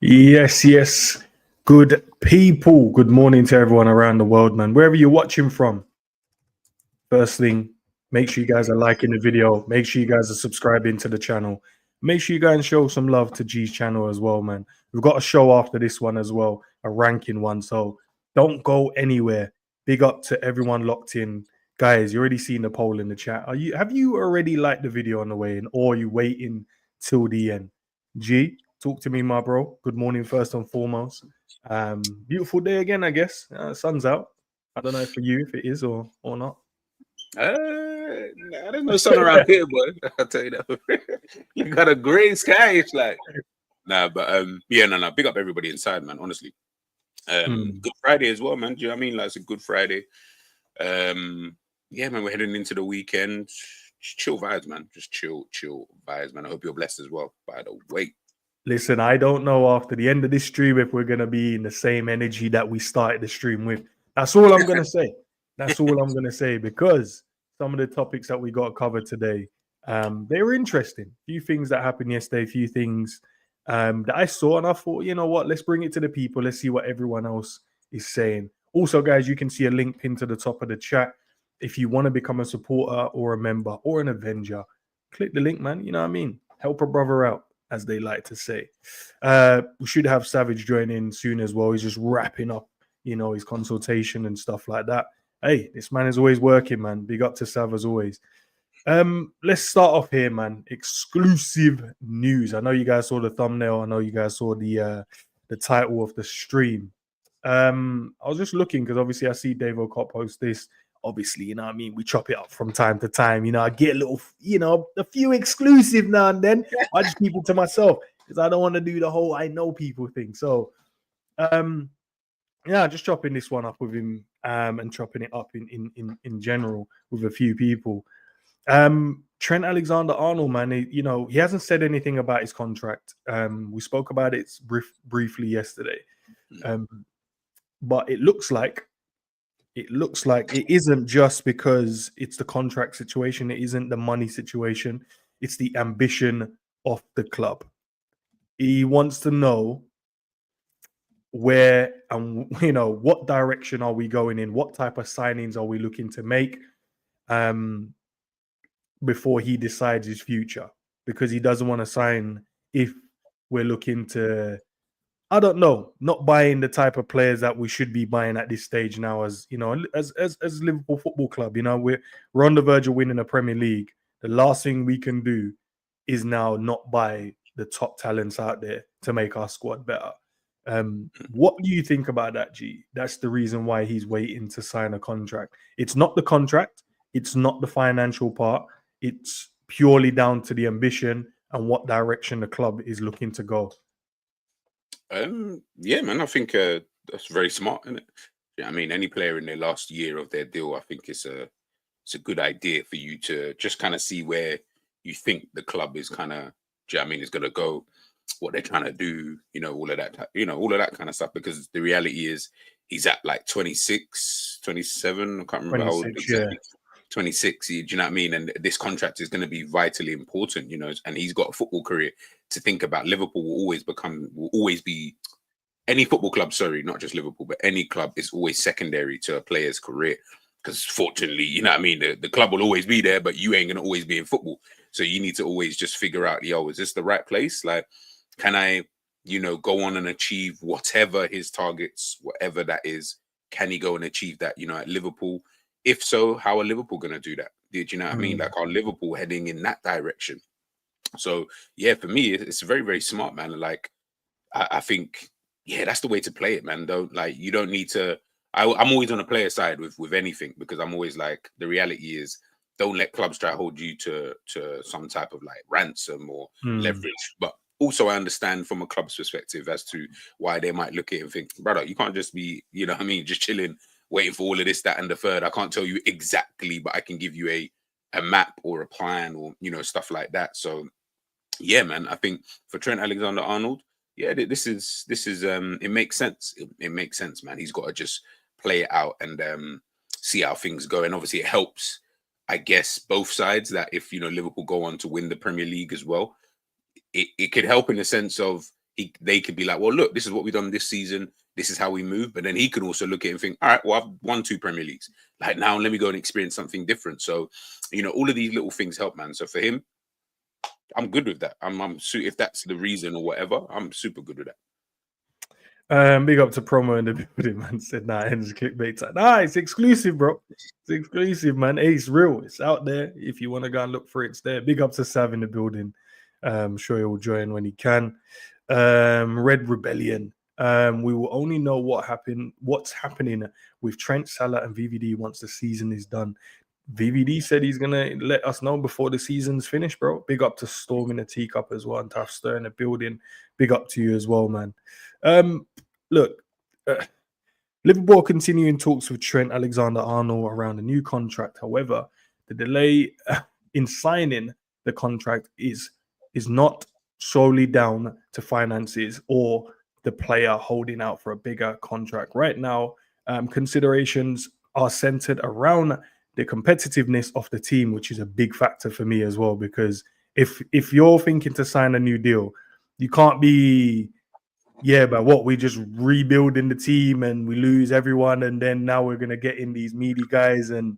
Yes, yes. Good people. Good morning to everyone around the world, man. Wherever you're watching from. First thing, make sure you guys are liking the video. Make sure you guys are subscribing to the channel. Make sure you guys show some love to G's channel as well, man. We've got a show after this one as well, a ranking one. So don't go anywhere. Big up to everyone locked in. Guys, you already seen the poll in the chat. Have you already liked the video on the way in, or are you waiting till the end? G, talk to me, my bro. Good morning, first and foremost. Beautiful day again, I guess. Sun's out. I don't know for you if it is or not. There's no sun around here, boy. I'll tell you that. You got a gray sky. It's like, yeah, no. Big up everybody inside, man. Honestly, Good Friday as well, man. Do you know what I mean? Like, it's a good Friday. Yeah, man. We're heading into the weekend. Just chill vibes, man. Just chill vibes, man. I hope you're blessed as well. By the way. Listen, I don't know after the end of this stream if we're gonna be in the same energy that we started the stream with. That's all I'm gonna say. That's all I'm gonna say, because some of the topics that we got covered today, they were interesting. A few things that happened yesterday, a few things that I saw, and I thought, you know what, let's bring it to the people. Let's see what everyone else is saying. Also, guys, you can see a link pinned to the top of the chat. If you want to become a supporter or a member or an Avenger, click the link, man. You know what I mean? Help a brother out, as they like to say. We should have Savage join in soon as well. He's just wrapping up, you know, his consultation and stuff like that. Hey, this man is always working, man. Big up to Sav as always. Let's start off here, man. Exclusive news. I know you guys saw the thumbnail. I know you guys saw the title of the stream. I was just looking because obviously I see Dave O'Cott post this. Obviously, you know what I mean? We chop it up from time to time. You know, I get a little, you know, a few exclusive now and then. I just keep it to myself because I don't want to do the whole I know people thing. So, yeah, just chopping this one up with him and chopping it up in general with a few people. Trent Alexander-Arnold, man, he hasn't said anything about his contract. We spoke about it briefly yesterday. But it looks like it isn't just because it's the contract situation. It isn't the money situation. It's the ambition of the club. He wants to know where and, you know, what direction are we going in? What type of signings are we looking to make before he decides his future? Because he doesn't want to sign if we're looking to, I don't know, not buying the type of players that we should be buying at this stage now, as you know, as Liverpool Football Club. You know, we're on the verge of winning a Premier League. The last thing we can do is now not buy the top talents out there to make our squad better. What do you think about that, G? That's the reason why he's waiting to sign a contract. It's not the contract. It's not the financial part. It's purely down to the ambition and what direction the club is looking to go. Yeah, man, I think that's very smart, isn't it? Yeah, I mean, any player in their last year of their deal, I think it's a good idea for you to just kind of see where you think the club is kind of, I mean, is going to go, what they're trying to do, you know, all of that, all of that kind of stuff. Because the reality is, he's at like 26, 27. I can't remember how old exactly. 26, do you know what I mean? And this contract is going to be vitally important, you know, and he's got a football career to think about. Liverpool will always be, any football club, sorry, not just Liverpool, but any club is always secondary to a player's career. Because fortunately, you know what I mean, the club will always be there, but you ain't going to always be in football. So you need to always just figure out, yo, is this the right place? Like, can I, you know, go on and achieve whatever his targets, whatever that is? Can he go and achieve that, you know, at Liverpool? If so, how are Liverpool going to do that? Did you know what I mean? Like, are Liverpool heading in that direction? So, yeah, for me, it's very, very smart, man. Like, I think, yeah, that's the way to play it, man. You don't need to. I'm always on the player side with anything, because I'm always like, the reality is, don't let clubs try to hold you to some type of like ransom or leverage. But also, I understand from a club's perspective as to why they might look at it and think, brother, you can't just be, you know what I mean, just chilling, waiting for all of this, that, and the third. I can't tell you exactly, but I can give you a map or a plan, or, you know, stuff like that. So, yeah, man, I think for Trent Alexander-Arnold, yeah, this is it makes sense. It makes sense, man. He's got to just play it out and see how things go. And obviously, it helps, I guess, both sides, that if, you know, Liverpool go on to win the Premier League as well, it could help in the sense of, they could be like, well, look, this is what we've done this season. This is how we move. But then he could also look at it and think, all right, well, I've won 2 Premier Leagues. Like, now let me go and experience something different. So, all of these little things help, man. So for him, I'm good with that. If that's the reason or whatever, I'm super good with that. Big up to Promo in the building, man. Said, nah, it's clickbait. Nah, it's exclusive, bro. It's exclusive, man. Hey, it's real. It's out there. If you want to go and look for it, it's there. Big up to Sav in the building. I'm sure he'll join when he can. Red Rebellion. We will only know what's happening with Trent, Salah, and VVD once the season is done. VVD said he's gonna let us know before the season's finished, bro. Big up to Storm in the teacup as well, and Tough Stir in the building. Big up to you as well, man. Look, Liverpool continuing talks with Trent Alexander-Arnold around a new contract. However, the delay in signing the contract is not solely down to finances or the player holding out for a bigger contract. Right now, considerations are centered around the competitiveness of the team, which is a big factor for me as well, because if you're thinking to sign a new deal, you can't be, but what, we just rebuilding the team and we lose everyone, and then now we're gonna get in these meaty guys, and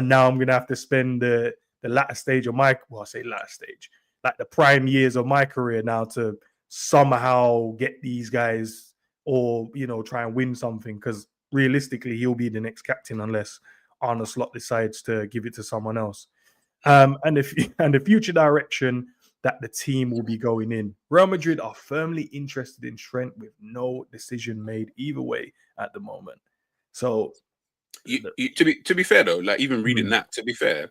now I'm gonna have to spend the latter stage of my, well, I say latter stage, like the prime years of my career now to somehow get these guys, or try and win something, because realistically he'll be the next captain unless Arne Slot decides to give it to someone else. And the future direction that the team will be going in. Real Madrid are firmly interested in Trent with no decision made either way at the moment. So, to be fair though, like even reading that, to be fair,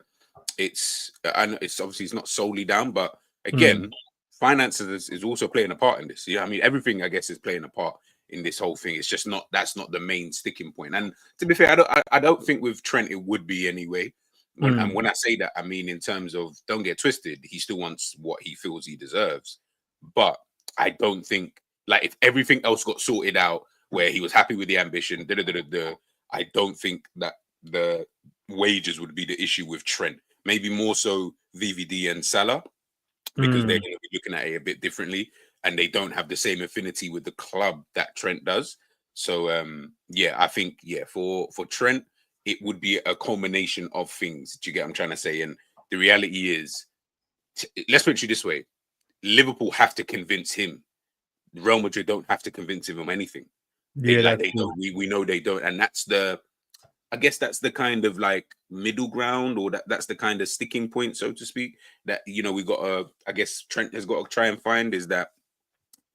I know it's obviously it's not solely down, but again, finances is also playing a part in this. I mean, everything I guess is playing a part in this whole thing. It's just that's not the main sticking point. And to be fair, I don't think with Trent it would be anyway. And when I say that, I mean in terms of, don't get twisted, he still wants what he feels he deserves. But I don't think, like, if everything else got sorted out where he was happy with the ambition, I don't think that the wages would be the issue with Trent. Maybe more so VVD and Salah, because they're going to be looking at it a bit differently, and they don't have the same affinity with the club that Trent does. So I think for Trent, it would be a culmination of things. Do you get what I'm trying to say? And the reality is, let's put it this way: Liverpool have to convince him. Real Madrid don't have to convince him of anything. They don't. We know they don't, and I guess that's the kind of like middle ground, or that's the kind of sticking point, so to speak, that we got to, I guess Trent has got to try and find, is that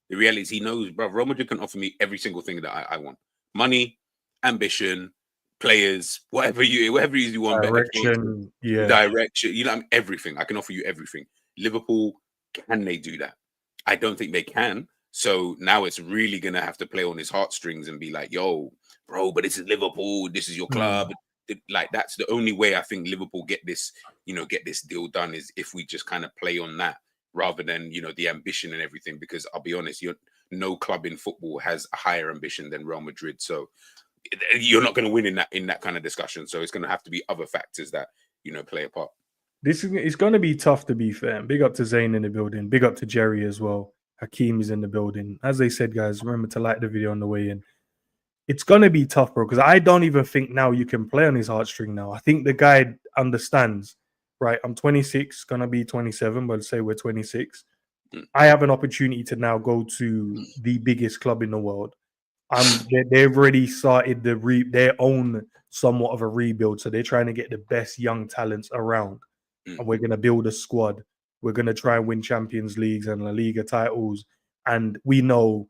the reality is he knows, bro, Real Madrid can offer me every single thing that I want: money, ambition, players, whatever you want, direction, direction, everything. I can offer you everything. Liverpool, can they do that? I don't think they can. So now it's really gonna have to play on his heartstrings and be like, yo, bro, but this is Liverpool, this is your club. Like, that's the only way I think Liverpool get this deal done, is if we just kind of play on that rather than the ambition and everything. Because I'll be honest, no club in football has a higher ambition than Real Madrid. So you're not going to win in that kind of discussion. So it's going to have to be other factors that play a part. It's going to be tough, to be fair. Big up to Zayn in the building. Big up to Jerry as well. Hakeem is in the building. As they said, guys, remember to like the video on the way in. It's going to be tough, bro, because I don't even think now you can play on his heartstring now. I think the guy understands, right? I'm 26, going to be 27, but let's say we're 26. I have an opportunity to now go to the biggest club in the world. They've already started their own somewhat of a rebuild, so they're trying to get the best young talents around, and we're going to build a squad. We're going to try and win Champions Leagues and La Liga titles, and we know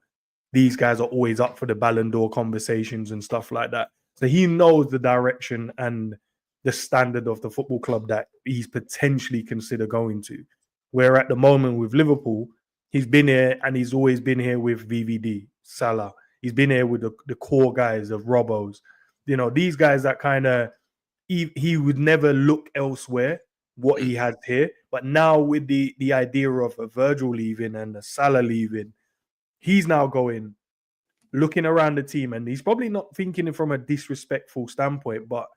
these guys are always up for the Ballon d'Or conversations and stuff like that. So he knows the direction and the standard of the football club that he's potentially considered going to. Where at the moment with Liverpool, he's been here, and he's always been here with VVD, Salah. He's been here with the core guys of Robbo's. These guys that kind of, he would never look elsewhere what he has here. But now with the idea of a Virgil leaving and a Salah leaving, he's now looking around the team, and he's probably not thinking it from a disrespectful standpoint, but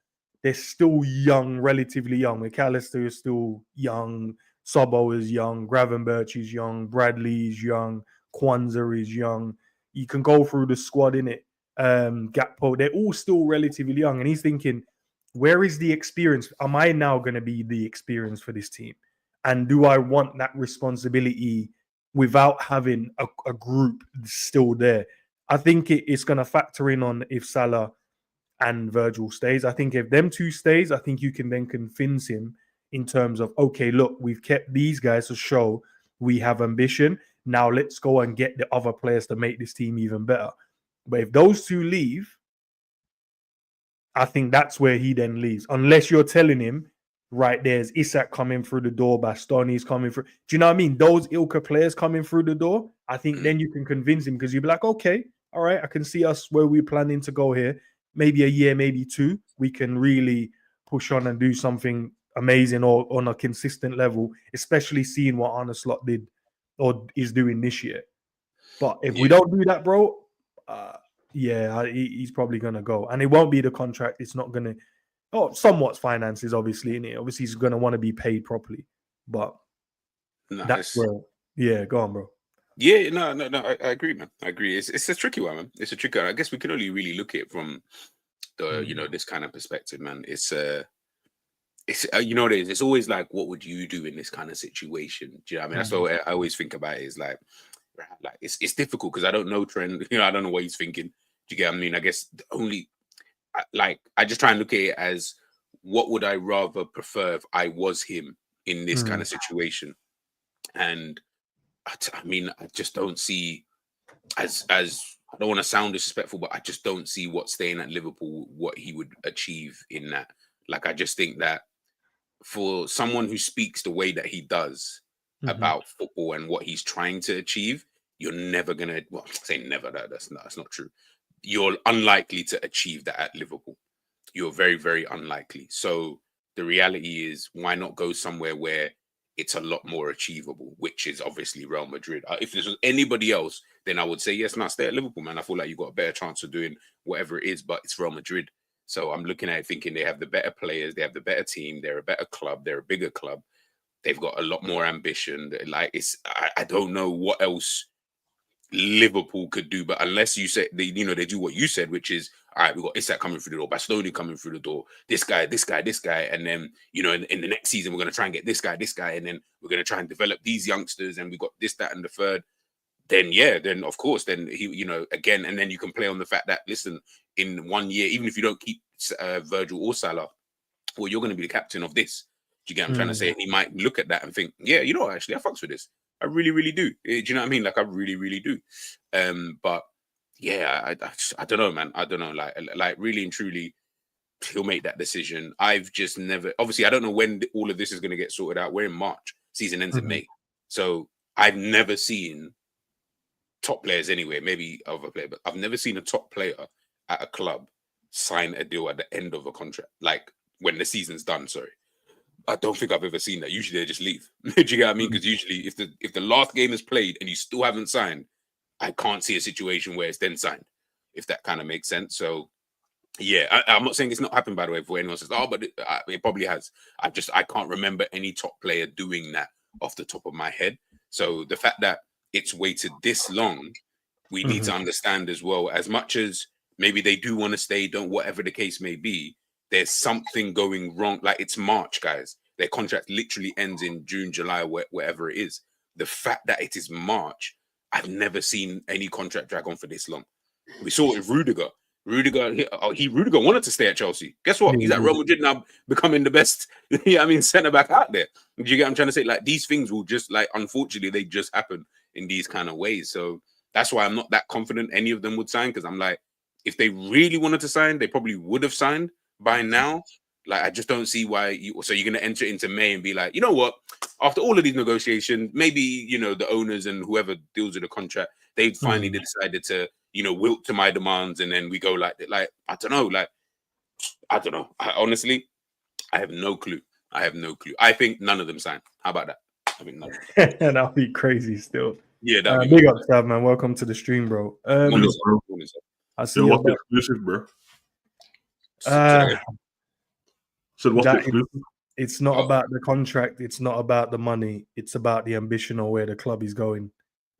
they're still young, relatively young. McAllister is still young. Sobbo is young. Gravenberch is young. Bradley is young. Kwanzaa is young. You can go through the squad, innit? Gakpo, they're all still relatively young. And he's thinking, where is the experience? Am I now going to be the experience for this team? And do I want that responsibility without having a group still there? I think it's going to factor in on if Salah and Virgil stays. I think if them two stays, I think you can then convince him in terms of, okay, look, we've kept these guys to show we have ambition. Now let's go and get the other players to make this team even better. But if those two leave, I think that's where he then leaves. Unless you're telling him, right, there's Isak coming through the door, Bastoni's coming through. Do you know what I mean? Those Ilka players coming through the door, I think then you can convince him because you'll be like, okay, all right, I can see us where we're planning to go here. Maybe a year, maybe two, we can really push on and do something amazing or on a consistent level, especially seeing what Arne Slot did or is doing this year. But if we don't do that, bro, he's probably going to go. And it won't be the contract. It's not going to... Oh, somewhat finances, obviously, in it. Obviously, he's going to want to be paid properly. But that's where... Yeah, go on, bro. Yeah, no, I agree, man. I agree. It's a tricky one, man. It's a tricky one. I guess we can only really look at it from the, this kind of perspective, man. It's you know what it is? It's always like, what would you do in this kind of situation? Do you know what I mean? That's what I always think about it, is like it's difficult because I don't know Trent. I don't know what he's thinking. Do you get what I mean? I guess I just try and look at it as, what would I rather prefer if I was him in this kind of situation? And I mean, I just don't see, as I don't want to sound disrespectful, but I just don't see what staying at Liverpool, what he would achieve in that. Like, I just think that for someone who speaks the way that he does about football and what he's trying to achieve, you're never gonna, well, say never, that's not true. You're unlikely to achieve that at Liverpool. You're very, very unlikely. So the reality is, why not go somewhere where it's a lot more achievable, which is obviously Real Madrid. If this was anybody else, then I would say, yes, stay at Liverpool, man. I feel like you've got a better chance of doing whatever it is, but it's Real Madrid. So I'm looking at it thinking they have the better players, they have the better team, they're a better club, they're a bigger club. They've got a lot more ambition. Like, I don't know what else Liverpool could do, but unless you say they do what you said, which is, all right, we've got Isak coming through the door, Bastoni coming through the door, this guy, and then in the next season we're going to try and get this guy, and then we're going to try and develop these youngsters, and we've got this, that, and the third. Then of course, then he, again, and then you can play on the fact that, listen, in 1 year, even if you don't keep Virgil or Salah, well, you're going to be the captain of this. Do you get what I'm trying to say? And he might look at that and think, yeah, actually, I fucks with this. I really, really do. Do you know what I mean? Like, I really, really do. But yeah, I don't know, man. I don't know. Like really and truly, he'll make that decision. I've just never, obviously, I don't know when all of this is going to get sorted out. We're in March. Season ends in May. So I've never seen top players anyway, maybe other player, but I've never seen a top player at a club sign a deal at the end of a contract, like when the season's done. Sorry, I don't think I've ever seen that. Usually they just leave. Do you get what I mean? Because usually if the last game is played and you still haven't signed, I can't see a situation where it's then signed, if that kind of makes sense. So yeah, I'm not saying it's not happened, by the way, for anyone says, but it probably has. I can't remember any top player doing that off the top of my head. So the fact that it's waited this long, we need to understand as well, as much as maybe they do want to stay, don't, whatever the case may be, there's something going wrong. Like, it's March, guys. Their contract literally ends in June, July, wherever it is. The fact that it is March, I've never seen any contract drag on for this long. We saw it with Rudiger. Rudiger wanted to stay at Chelsea. Guess what? He's at Real Madrid now, becoming the best, centre back out there. Do you get what I'm trying to say? Like, these things will just, like, unfortunately, they just happen in these kind of ways. So that's why I'm not that confident any of them would sign, because I'm like, if they really wanted to sign, they probably would have signed by now. Like, I just don't see why so you're going to enter into May and be like, you know what? After all of these negotiations, maybe, the owners and whoever deals with the contract, they finally decided to, wilt to my demands, and then we go like that. Like, I don't know. Honestly, I have no clue. I think none of them signed. How about that? I mean, none. That'll be crazy still. Yeah, big up, Sav, man. Welcome to the stream, bro. I see what's the exclusive, bro? So what's the exclusive? It's not about the contract. It's not about the money. It's about the ambition or where the club is going.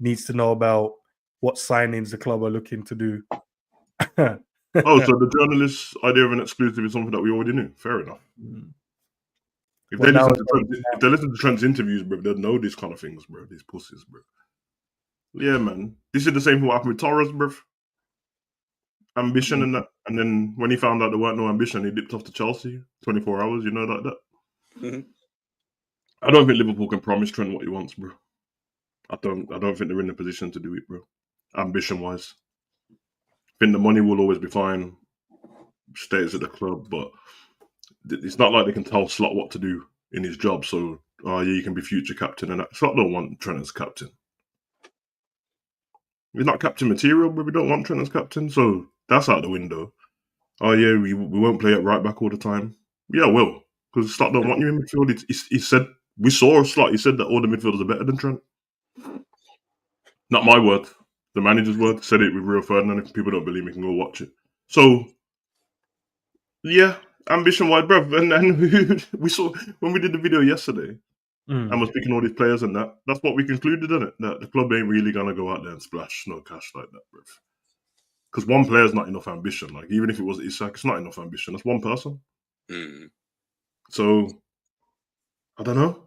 needs to know about what signings the club are looking to do. Oh, so the journalist's idea of an exclusive is something that we already knew. Fair enough. If Well, they now listen it's to Trent, if they listen to Trent's interviews, bro, they'll know these kind of things, bro. These pussies, bro. Yeah, man. This is the same thing what happened with Torres, bro. Ambition and that, and then when he found out there weren't no ambition, he dipped off to Chelsea. 24 hours, you know, like that. Mhm. I don't think Liverpool can promise Trent what he wants, bro. I don't think they're in a position to do it, bro. Ambition wise, I think the money will always be fine. Stays at the club, but it's not like they can tell Slot what to do in his job. So, yeah, you can be future captain, and that. Slot don't want Trent as captain. He's not captain material, but we don't want Trent as captain, so that's out the window. Oh yeah, we won't play at right back all the time. Yeah, will, because Slot don't want you in midfield. He said, we saw a Slot. He said that all the midfielders are better than Trent. Not my word, the manager's word. Said it with Rio Ferdinand. If people don't believe me, can go watch it. So, yeah, ambition-wise, bruv. And we saw when we did the video yesterday and was picking all these players and that. That's what we concluded, isn't it? That the club ain't really gonna go out there and splash no cash like that, bruv. Because one player's not enough ambition. Like, even if it was Isak, it's not enough ambition. That's one person. So, I don't know.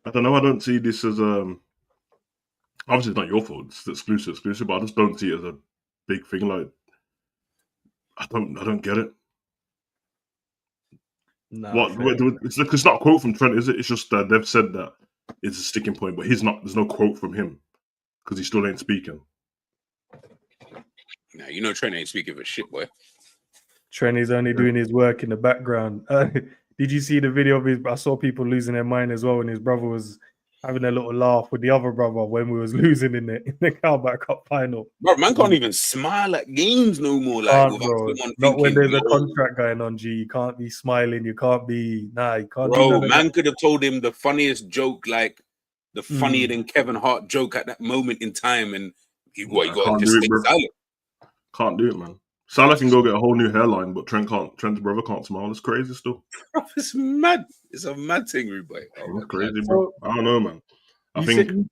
I don't see this as obviously it's not your fault. It's exclusive, but I just don't see it as a big thing. Like, I don't get it. No, it's not a quote from Trent, is it? It's just that they've said that it's a sticking point, but he's not. There's no quote from him because he still ain't speaking. Nah, you know Trent ain't speaking for shit, boy. Trent is only doing his work in the background. Did you see the video of his? I saw people losing their mind as well, and his brother was having a little laugh with the other brother when we was losing in the Carabao Cup final. Bro, man can't even smile at games no more. Like, bro. Not when there's a contract going on, G. You can't be smiling. You can't be you can't. Bro, man could have told him the funniest joke, like the funnier than Kevin Hart joke at that moment in time, and you got to just stay silent. Can't do it, man. Salah can go get a whole new hairline, but Trent's brother can't smile. It's crazy still. Bro, it's mad. It's a mad thing, boy. It's crazy, bro. I don't know, man. I think.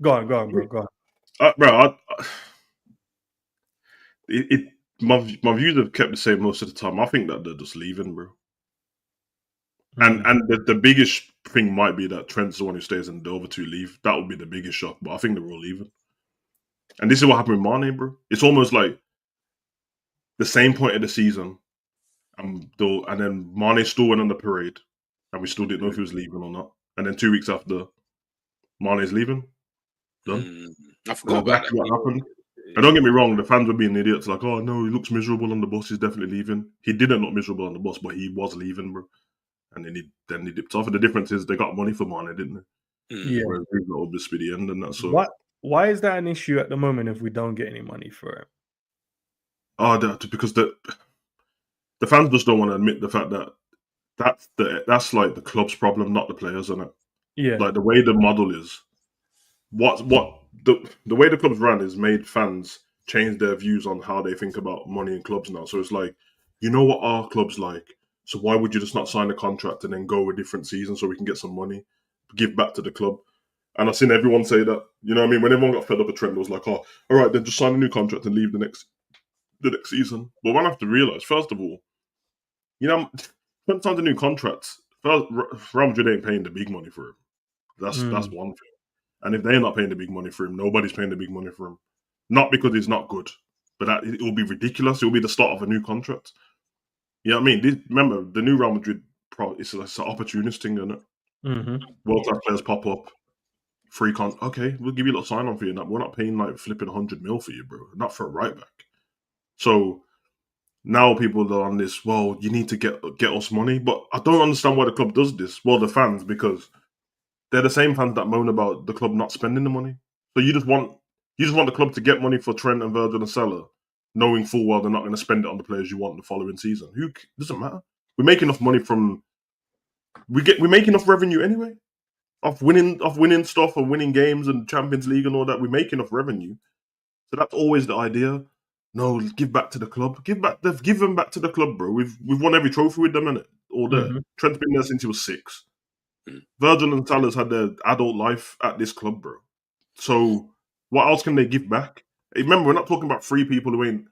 Go on, bro. Go on. Bro, my views have kept the same most of the time. I think that they're just leaving, bro. And the biggest thing might be that Trent's the one who stays and the other two leave. That would be the biggest shock, but I think they're all leaving. And this is what happened with Mane, bro. It's almost like the same point of the season, and then Mane still went on the parade, and we still didn't know if he was leaving or not. And then 2 weeks after, Mane's leaving. Done. I forgot about that. What happened. And don't get me wrong, the fans were being idiots. Like, oh no, he looks miserable on the bus. He's definitely leaving. He didn't look miserable on the bus, but he was leaving, bro. And then he dipped off. And the difference is they got money for Mane, didn't they? Yeah. Whereas we got this for the end, and that's so. Why is that an issue at the moment if we don't get any money for it? Oh, because the fans just don't want to admit the fact that that's like the club's problem, not the players, isn't it? Yeah. Like the way the model is, the way the club's ran is made fans change their views on how they think about money in clubs now. So it's like, you know what our club's like, so why would you just not sign a contract and then go a different season so we can get some money, give back to the club? And I've seen everyone say that. You know what I mean? When everyone got fed up with Trent, it was like, oh, all right, then just sign a new contract and leave the next season. But one have to realise, first of all, you know, Trent signed a new contract. First, Real Madrid ain't paying the big money for him. That's one thing. And if they're not paying the big money for him, nobody's paying the big money for him. Not because he's not good, but that it will be ridiculous. It will be the start of a new contract. You know what I mean? Remember, the new Real Madrid, it's an opportunist thing, isn't it? World-class players pop up. Free okay, we'll give you a little sign-on for you. We're not paying like flipping 100 mil for you, bro. Not for a right back. So now people are on this, well, you need to get us money. But I don't understand why the club does this. Well, the fans, because they're the same fans that moan about the club not spending the money. So you just want the club to get money for Trent and Virgil and Salah, knowing full well they're not going to spend it on the players you want the following season. Doesn't matter. We make enough money we make enough revenue anyway. Of winning stuff and winning games and Champions League and all that, we make enough revenue. So that's always the idea. No, give back to the club. They've given back to the club, bro. We've won every trophy with them, innit? All there. Trent's been there since he was 6. Virgil and Salah's had their adult life at this club, bro. So what else can they give back? Remember, we're not talking about 3 people who ain't,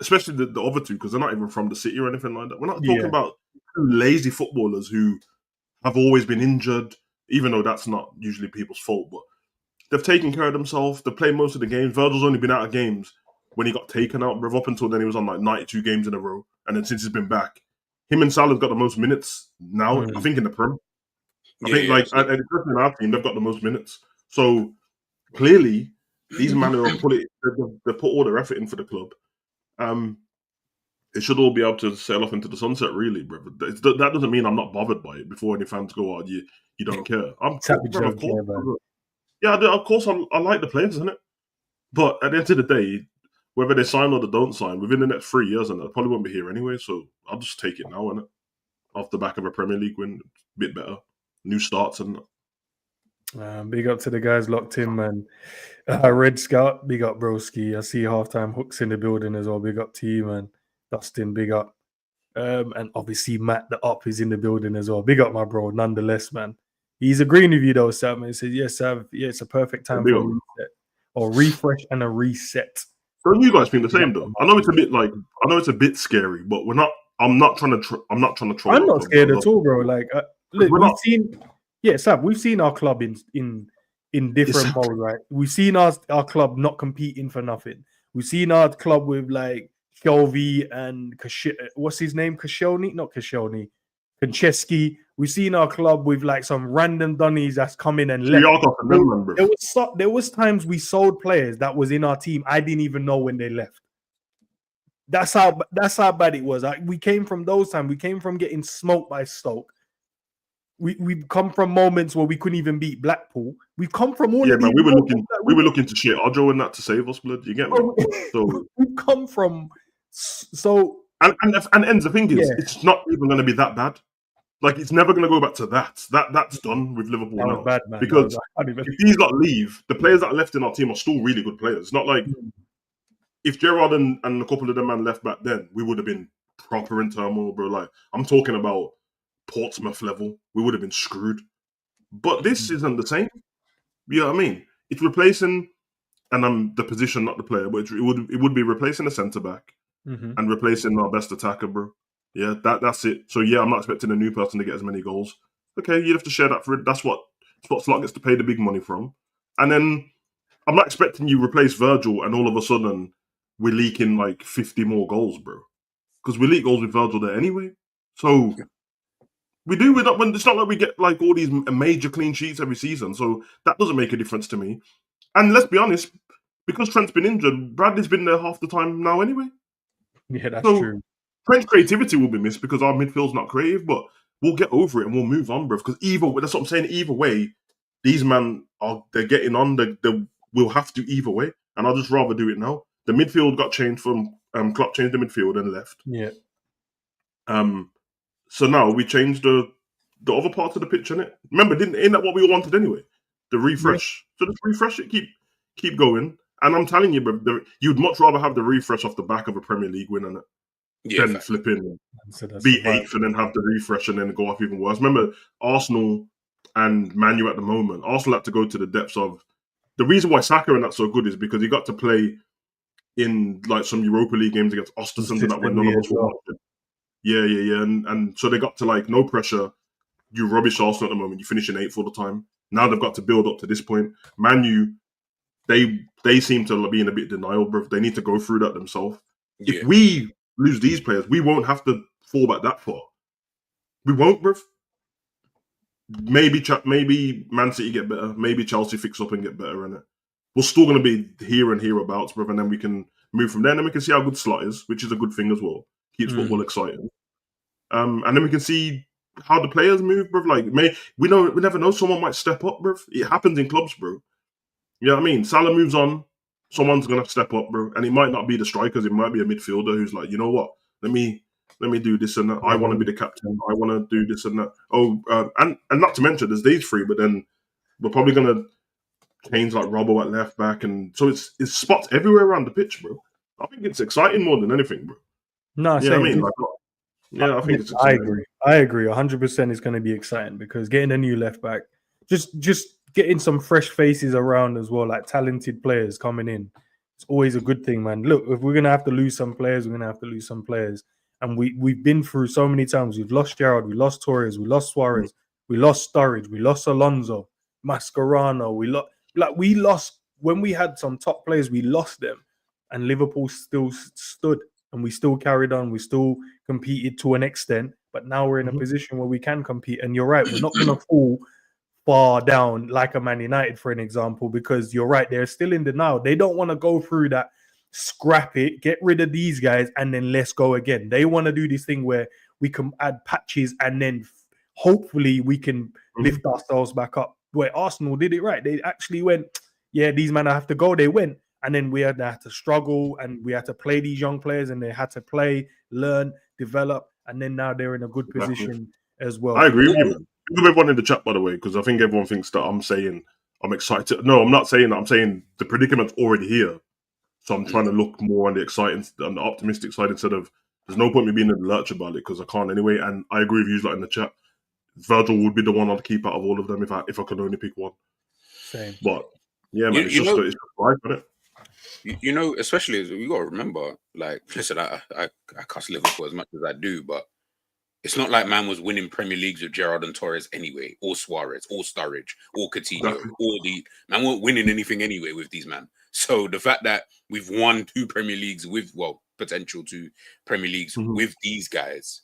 especially the other 2, because they're not even from the city or anything like that. We're not talking about lazy footballers who have always been injured, even though that's not usually people's fault, but they've taken care of themselves. They play most of the games. Virgil's only been out of games when he got taken out, bro. Up until then, he was on like 92 games in a row. And then since he's been back, him and Salah's got the most minutes now, I think, in the Prem. I think, and especially in our team, they've got the most minutes. So clearly, these men who have they put all their effort in for the club. They should all be able to sail off into the sunset, really, bro. That doesn't mean I'm not bothered by it. Before any fans go, "Oh, you don't care." Yeah, of course, I like the players, isn't it? But at the end of the day, whether they sign or they don't sign, within the next 3 years, and I probably won't be here anyway. So I'll just take it now, innit? Off the back of a Premier League win, a bit better, new starts, and. Big up to the guys locked in, man. Red Scout, big up, broski. I see halftime hooks in the building as well. Big up to you, man. Dustin, big up. And obviously Matt the up is in the building as well. Big up, my bro. Nonetheless, man. He's agreeing with you though, Sam. He says, yes, Sav, yeah, it's a perfect time for a reset. Or refresh and a reset. Don't you guys think the same though? I know it's a bit scary, but we're not. I'm not trying to troll. I'm not scared at all, bro. Like, look, we've seen our club in different modes, right? We've seen our club not competing for nothing. We've seen our club with like Shelby and what's his name? Konchesky. We've seen our club with like some random dunnies that's come in and left. There was times we sold players that was in our team. I didn't even know when they left. That's how bad it was. We came from those times. We came from getting smoked by Stoke. We've come from moments where we couldn't even beat Blackpool. We've come from all. Yeah, man. We were looking to shit Ojo and that to save us, blood. You get me? So we've come from. So and ends the thing is, it's not even going to be that bad. Like it's never going to go back to that. That's done with Liverpool now. Bad, man. Because if these lot leave, the players that are left in our team are still really good players. It's not like if Gerrard and a couple of them man left back then, we would have been proper in turmoil, bro. Like I'm talking about Portsmouth level. We would have been screwed. But this isn't the same. You know what I mean? It's replacing, and I'm the position, not the player, but it would be replacing a centre back and replacing our best attacker, bro. Yeah, that's it. So yeah, I'm not expecting a new person to get as many goals. Okay, you'd have to share that for it. That's what Slot gets to pay the big money from. And then I'm not expecting you replace Virgil and all of a sudden we're leaking like 50 more goals, bro. Because we leak goals with Virgil there anyway. So we do. It's not like we get like all these major clean sheets every season. So that doesn't make a difference to me. And let's be honest, because Trent's been injured, Bradley's been there half the time now anyway. Yeah, that's true. Trent's creativity will be missed because our midfield's not creative, but we'll get over it and we'll move on, bro. Because that's what I'm saying. Either way, these men they're getting on. We'll have to either way, and I'll just rather do it now. The midfield got changed from Klopp changed the midfield and left. Yeah. So now we changed the other parts of the pitch, innit? Remember, ain't that what we wanted anyway? The refresh. Yeah. So just refresh it, keep going. And I'm telling you, bro, you'd much rather have the refresh off the back of a Premier League win, innit? Yeah, then flipping be 8th and then have the refresh and then go off even worse. Remember, Arsenal and Man U at the moment, Arsenal had to go to the depths of... The reason why Saka and that's so good is because he got to play in like some Europa League games against Ostersund and that when none of us were watching. Yeah. And so they got to like, no pressure. You rubbish Arsenal at the moment. You finish in 8th all the time. Now they've got to build up to this point. Man U, they seem to be in a bit of denial, bro. They need to go through that themselves. Yeah. If we lose these players, we won't have to fall back that far. We won't, bruv. Maybe Man City get better. Maybe Chelsea fix up and get better in it. We're still going to be here and hereabouts, bruv, and then we can move from there. And then we can see how good Slot is, which is a good thing as well. Keeps football exciting. And then we can see how the players move, bruv. Like, we never know. Someone might step up, bruv. It happens in clubs, bro. You know what I mean? Salah moves on. Someone's going to step up, bro. And it might not be the strikers. It might be a midfielder who's like, you know what? Let me do this and that. I want to be the captain. I want to do this and that. And not to mention, there's these three, but then we're probably going to change like Robbo at left back. And so it's spots everywhere around the pitch, bro. I think it's exciting more than anything, bro. No, you know what I mean? I think it's exciting. I agree. 100% it's going to be exciting because getting a new left back, just getting some fresh faces around as well, like talented players coming in. It's always a good thing, man. Look, if we're gonna have to lose some players, we're gonna have to lose some players. And we've been through so many times. We've lost Gerrard, we lost Torres, we lost Suarez, we lost Sturridge, we lost Alonso, Mascherano. We lost when we had some top players. We lost them, and Liverpool still stood, and we still carried on. We still competed to an extent, but now we're in a position where we can compete. And you're right, we're not going to fall far down like a Man United, for an example, because you're right, they're still in denial. They don't want to go through that, scrap it, get rid of these guys, and then let's go again. They want to do this thing where we can add patches and then hopefully we can lift ourselves back up. Where Arsenal did it right. They actually went, yeah, these men have to go. They went, and then we had to struggle, and we had to play these young players, and they had to play, learn, develop, and then now they're in a good position as well. I agree with you, man. Give everyone in the chat, by the way, because I think everyone thinks that I'm saying I'm excited. No, I'm not saying that. I'm saying the predicament's already here. So I'm trying to look more on the exciting, on the optimistic side instead of there's no point me being in the lurch about it because I can't anyway. And I agree with you like in the chat. Virgil would be the one I'd keep out of all of them if I could only pick one. Same. But yeah, man, it's just life, isn't it? You know, especially as you got to remember, like, listen, I cuss Liverpool as much as I do, but it's not like man was winning Premier Leagues with Gerrard and Torres anyway, or Suarez, or Sturridge, or Coutinho, or the man weren't winning anything anyway with these man. So the fact that we've won 2 Premier Leagues with, well, potential 2 Premier Leagues with these guys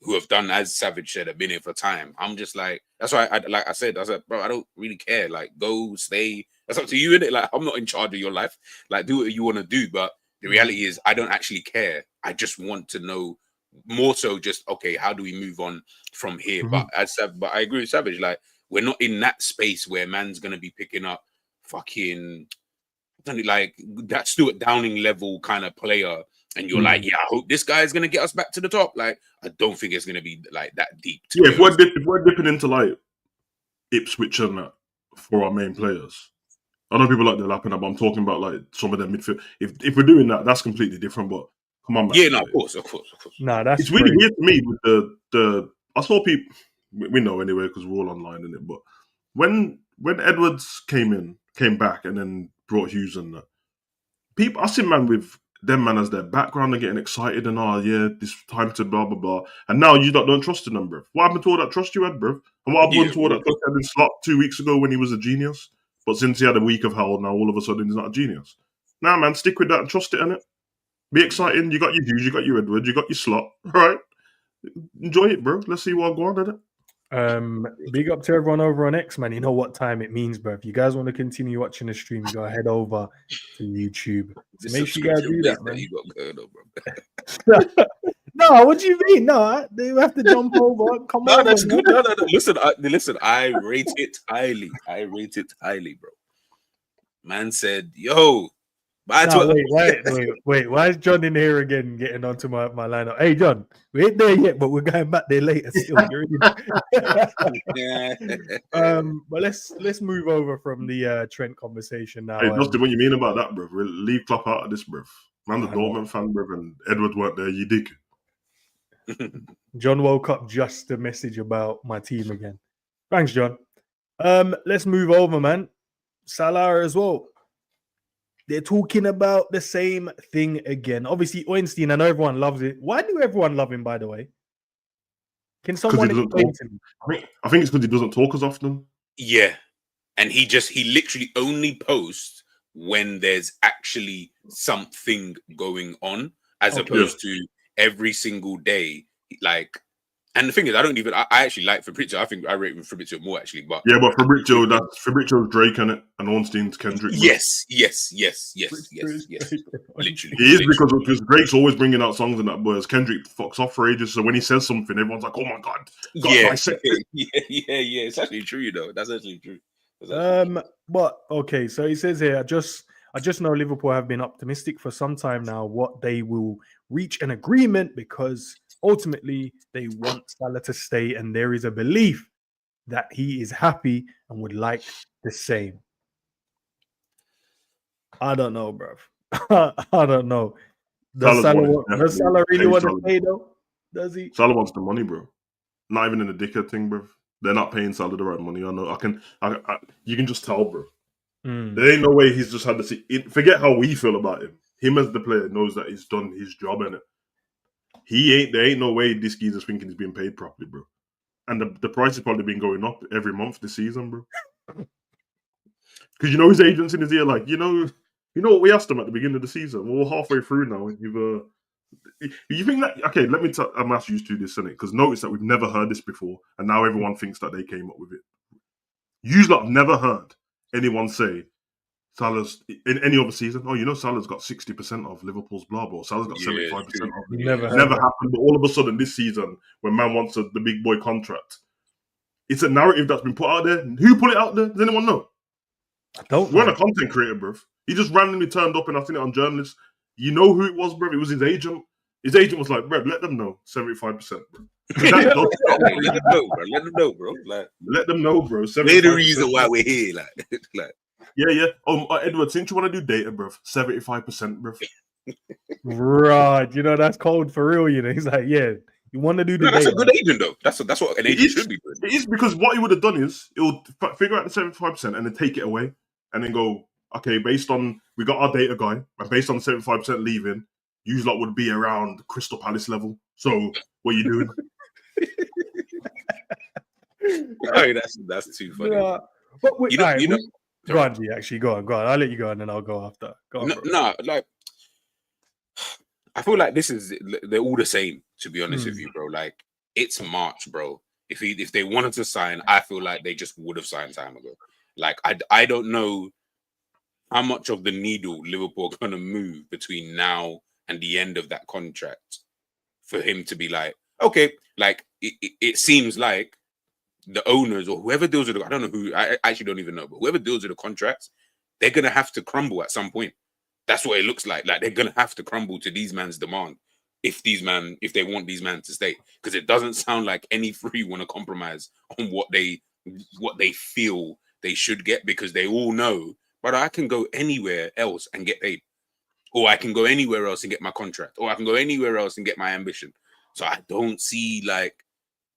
who have done, as Savage said, have been here for time. I'm just like, that's why I said, bro, I don't really care. Like, go, stay. That's up to you, innit? Like, I'm not in charge of your life. Like, do what you want to do. But the reality is, I don't actually care. I just want to know more so just, okay, how do we move on from here? But I agree with Savage. Like, we're not in that space where man's going to be picking up fucking, like, that Stuart Downing level kind of player. And you're like, yeah, I hope this guy is going to get us back to the top. Like, I don't think it's going to be like that deep. Yeah, if we're dipping into like Ipswich and that for our main players, I know people like they're lapping up, but I'm talking about like some of them midfield. If we're doing that, that's completely different. But come on, man. Yeah, no, of course. No, that's it's really weird to me with the. I saw people we know anyway because we're all online in it. But when Edwards came back, and then brought Hughes and that, people, I see man with them man as their background and getting excited and yeah, this time to blah blah blah. And now you don't trust in them, bruv. What happened to all that trust you had, bruv? And what happened to all that trust you had in Slot 2 weeks ago when he was a genius? But since he had a week of hell, now all of a sudden he's not a genius. Nah, man, stick with that and trust it, innit? Be exciting. You got your Hughes, you got your Edwards, you got your Slot. All right, enjoy it, bro. Let's see what going on, innit? Big up to everyone over on X, man. You know what time it means, bro. If you guys want to continue watching the stream, you gotta head over to YouTube. So make sure you guys do that, man. You got going on, bro. No, what do you mean? No, they have to jump over. Come on, that's good. No. Listen. I rate it highly. Bro. Man said, "Yo." Wait. Why is John in here again getting onto my lineup? Hey, John, we ain't there yet, but we're going back there later still. But let's move over from the Trent conversation now. Hey, Dustin, what you mean about that, bro? Leave Klopp out of this, bro. Man, the Dortmund fan, bro, and Edward weren't there. You dig? John woke up just to message about my team again. Thanks, John. Let's move over, man. Salah as well. They're talking about the same thing again. Obviously, Weinstein, I know everyone loves it. Why do everyone love him, by the way? Can someone explain to me? I think it's because he doesn't talk as often. Yeah. And he literally only posts when there's actually something going on, as opposed to every single day. Like, and the thing is, I actually like Fabrizio. I think I rate Fabrizio more, actually. But yeah, but Fabrizio's Drake, in it, and Ornstein's Kendrick. Yes. Literally. He is because Drake's always bringing out songs and that, whereas Kendrick fucks off for ages. So when he says something, everyone's like, "Oh my god!" Yeah. It's actually true, you know. That's actually true. But okay, so he says here, I just know Liverpool have been optimistic for some time now what they will reach an agreement because ultimately they want Salah to stay and there is a belief that he is happy and would like the same. I don't know, bro. I don't know. Does Salah really want to stay though? Does he? Salah wants the money, bro. Not even in the dickhead thing, bro. They're not paying Salah the right money. I know. You can just tell, bro. Mm. There ain't no way he's just had to see. Forget how we feel about him. Him as the player knows that he's done his job in it. There ain't no way this geezer's thinking he's being paid properly, bro. And the price has probably been going up every month this season, bro. Because you know his agent's in his ear, like, you know what we asked him at the beginning of the season. Well, we're halfway through now. You think that? Okay, let me. I'm asking you to do this, innit? Because notice that we've never heard this before, and now everyone thinks that they came up with it. You lot have never heard anyone say Salah's in any other season. Oh, you know Salah's got 60% of Liverpool's blah blah. Salah's got 75% of it. Never happened. But all of a sudden this season, when man wants the big boy contract, it's a narrative that's been put out there. Who put it out there? Does anyone know? I don't know. We're not a content creator, bruv. He just randomly turned up and I've seen it on journalists. You know who it was, bruv? It was his agent. His agent was like, bruv, let them know 75%, bro. Let them know, bro. Like, let them know, bro. They're the reason why we're here. Like. Yeah. Edward, since you want to do data, bruv, 75%, bruv. Right. You know, that's cold for real, you know. He's like, yeah, you want to do the that's data. a good agent, though. That's what an agent should be doing. It is, because what he would have done is he'll figure out the 75% and then take it away and then go, okay, based on, we got our data guy, and based on 75% leaving, you lot would be around Crystal Palace level. So what are you doing? Oh, that's too funny. Yeah. But wait, you know, go on, G, actually, go on. I'll let you go and then I'll go after. Go on, no, like, I feel like they're all the same, to be honest with you, bro. Like, it's March, bro. If they wanted to sign, I feel like they just would have signed time ago. Like, I don't know how much of the needle Liverpool are going to move between now and the end of that contract for him to be like, okay, like, it seems like the owners or whoever deals with I don't know who, I actually don't even know, but whoever deals with the contracts, they're going to have to crumble at some point. That's what it looks like. Like, they're going to have to crumble to these man's demand if they want these men to stay. Because it doesn't sound like any three want to compromise on what they feel they should get, because they all know, but I can go anywhere else and get paid. Or I can go anywhere else and get my contract. Or I can go anywhere else and get my ambition. So I don't see, like,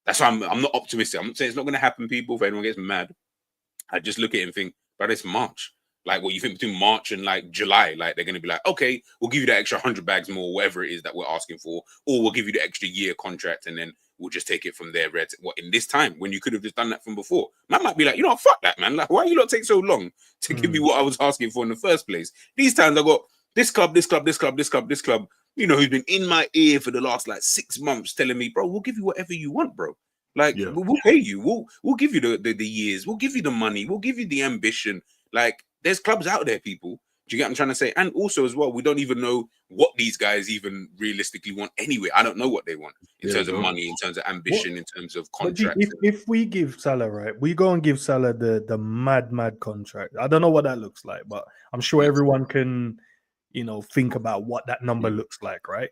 that's why I'm not optimistic. I'm not saying it's not going to happen, people, if anyone gets mad. I just look at it and think, but it's March. Like, what you think between March and like July, like they're going to be like, okay, we'll give you that extra 100 bags more, whatever it is that we're asking for, or we'll give you the extra year contract and then we'll just take it from there. What, in this time when you could have just done that from before? Man might be like, you know, fuck that, man. Like, why you not take so long to give me what I was asking for in the first place? These times I got this club, you know, who's been in my ear for the last like 6 months telling me, bro, we'll give you whatever you want, bro. Like, we'll pay you. We'll give you the years. We'll give you the money. We'll give you the ambition. Like, there's clubs out there, people. Do you get what I'm trying to say? And also as well, we don't even know what these guys even realistically want anyway. I don't know what they want in terms of money, in terms of ambition, in terms of contract. If we give Salah, right, we go and give Salah the mad contract. I don't know what that looks like, but I'm sure everyone can, you know, think about what that number looks like, right?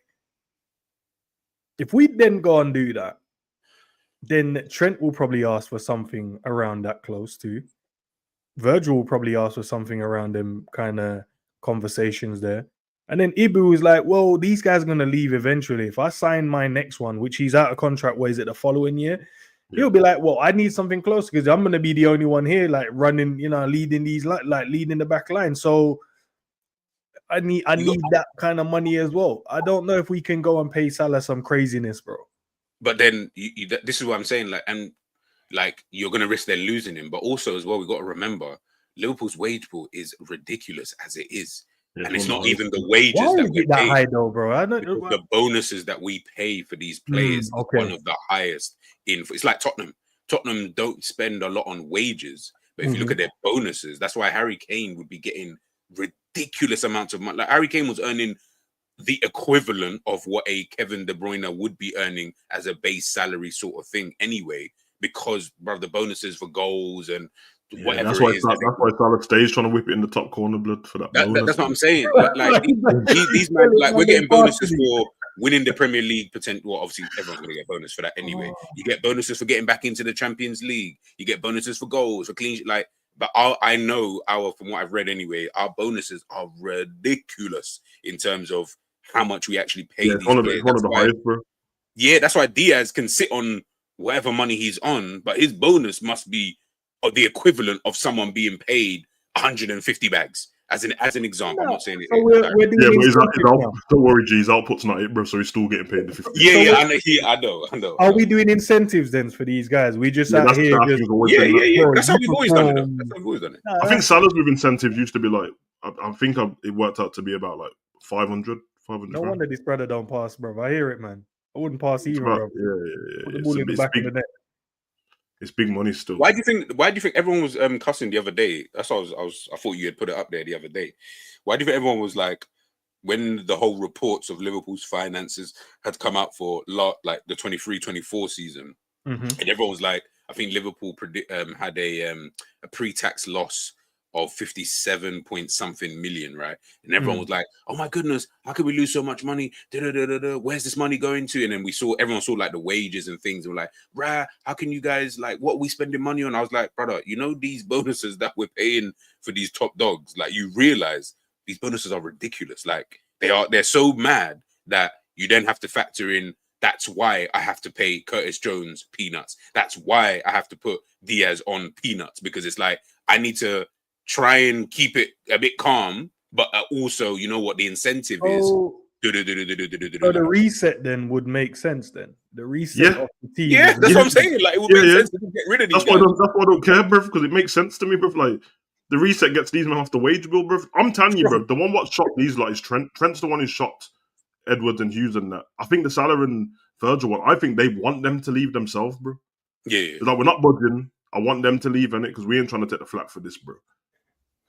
If we then go and do that, then Trent will probably ask for something around that close to. Virgil will probably ask for something around them kind of conversations there. And then Ibu is like, well, these guys are going to leave eventually. If I sign my next one, which he's out of contract, what is it, the following year? He'll be like, well, I need something close because I'm going to be the only one here, like running, you know, leading these, like leading the back line. So I need that kind of money as well. I don't know if we can go and pay Salah some craziness, bro. But then this is what I'm saying, like, and like, you're going to risk then losing him. But also as well, we got to remember Liverpool's wage pool is ridiculous as it is. Yeah, and it's not even the wages that we pay. High though, bro? I don't know. The bonuses that we pay for these players is one of the highest it's like Tottenham. Tottenham don't spend a lot on wages, but if you look at their bonuses, that's why Harry Kane would be getting ridiculous amounts of money. Like, Harry Kane was earning the equivalent of what a Kevin De Bruyne would be earning as a base salary sort of thing anyway, because, bro, the bonuses for goals and whatever that's why it is. That's why Salah stays trying to whip it in the top corner, blood, for that. That's what I'm saying. Like these men, like, we're getting bonuses for winning the Premier League. Well, obviously everyone's going to get bonus for that anyway. You get bonuses for getting back into the Champions League. You get bonuses for goals, for clean. Like, but I know from what I've read anyway, our bonuses are ridiculous in terms of how much we actually pay these players. One of the highest, bro. Yeah, that's why Diaz can sit on whatever money he's on, but his bonus must be the equivalent of someone being paid 150 bags. As an example, I'm not saying it. So we're doing but his incentives now. don't worry, G, his output's not it, bro. So he's still getting paid the 50. I know. Are we doing incentives then for these guys? We just out here just That's how we've always done it. I think Salah's with incentives used to be like, I think it worked out to be about like 500. No wonder this brother don't pass, bro. I hear it, man. I wouldn't pass either, bro. Yeah. Put the ball in the back of the net. It's big money still. Why do you think everyone was cussing the other day? That's what I thought you had put it up there the other day. Why do you think everyone was like, when the whole reports of Liverpool's finances had come out for like the 23-24 season, and everyone was like, I think Liverpool had a pre-tax loss of 57 point something million, right? And everyone was like, oh my goodness, how could we lose so much money? Where's this money going to? And then everyone saw like the wages and things, and were like, rah, how can you guys, like, what are we spending money on? I was like, brother, you know, these bonuses that we're paying for these top dogs, like, you realize these bonuses are ridiculous. Like, they're so mad that you then have to factor in, that's why I have to pay Curtis Jones peanuts. That's why I have to put Diaz on peanuts, because it's like, I need to try and keep it a bit calm, but also, you know what the incentive is. So the reset then would make sense then. The reset of the team. Yeah, that's what I'm saying. Like, it would make sense to get rid of these guys. That's why I don't care, bro, because it makes sense to me, bro. Like, the reset gets these men off the wage bill, bro. I'm telling you, bro, the one what shot these lot is Trent. Trent's the one who shot Edwards and Hughes and that. I think the Salah and Virgil one, I think they want them to leave themselves, bro. Yeah. Like, we're not budging. I want them to leave, innit? Because we ain't trying to take the flak for this, bro.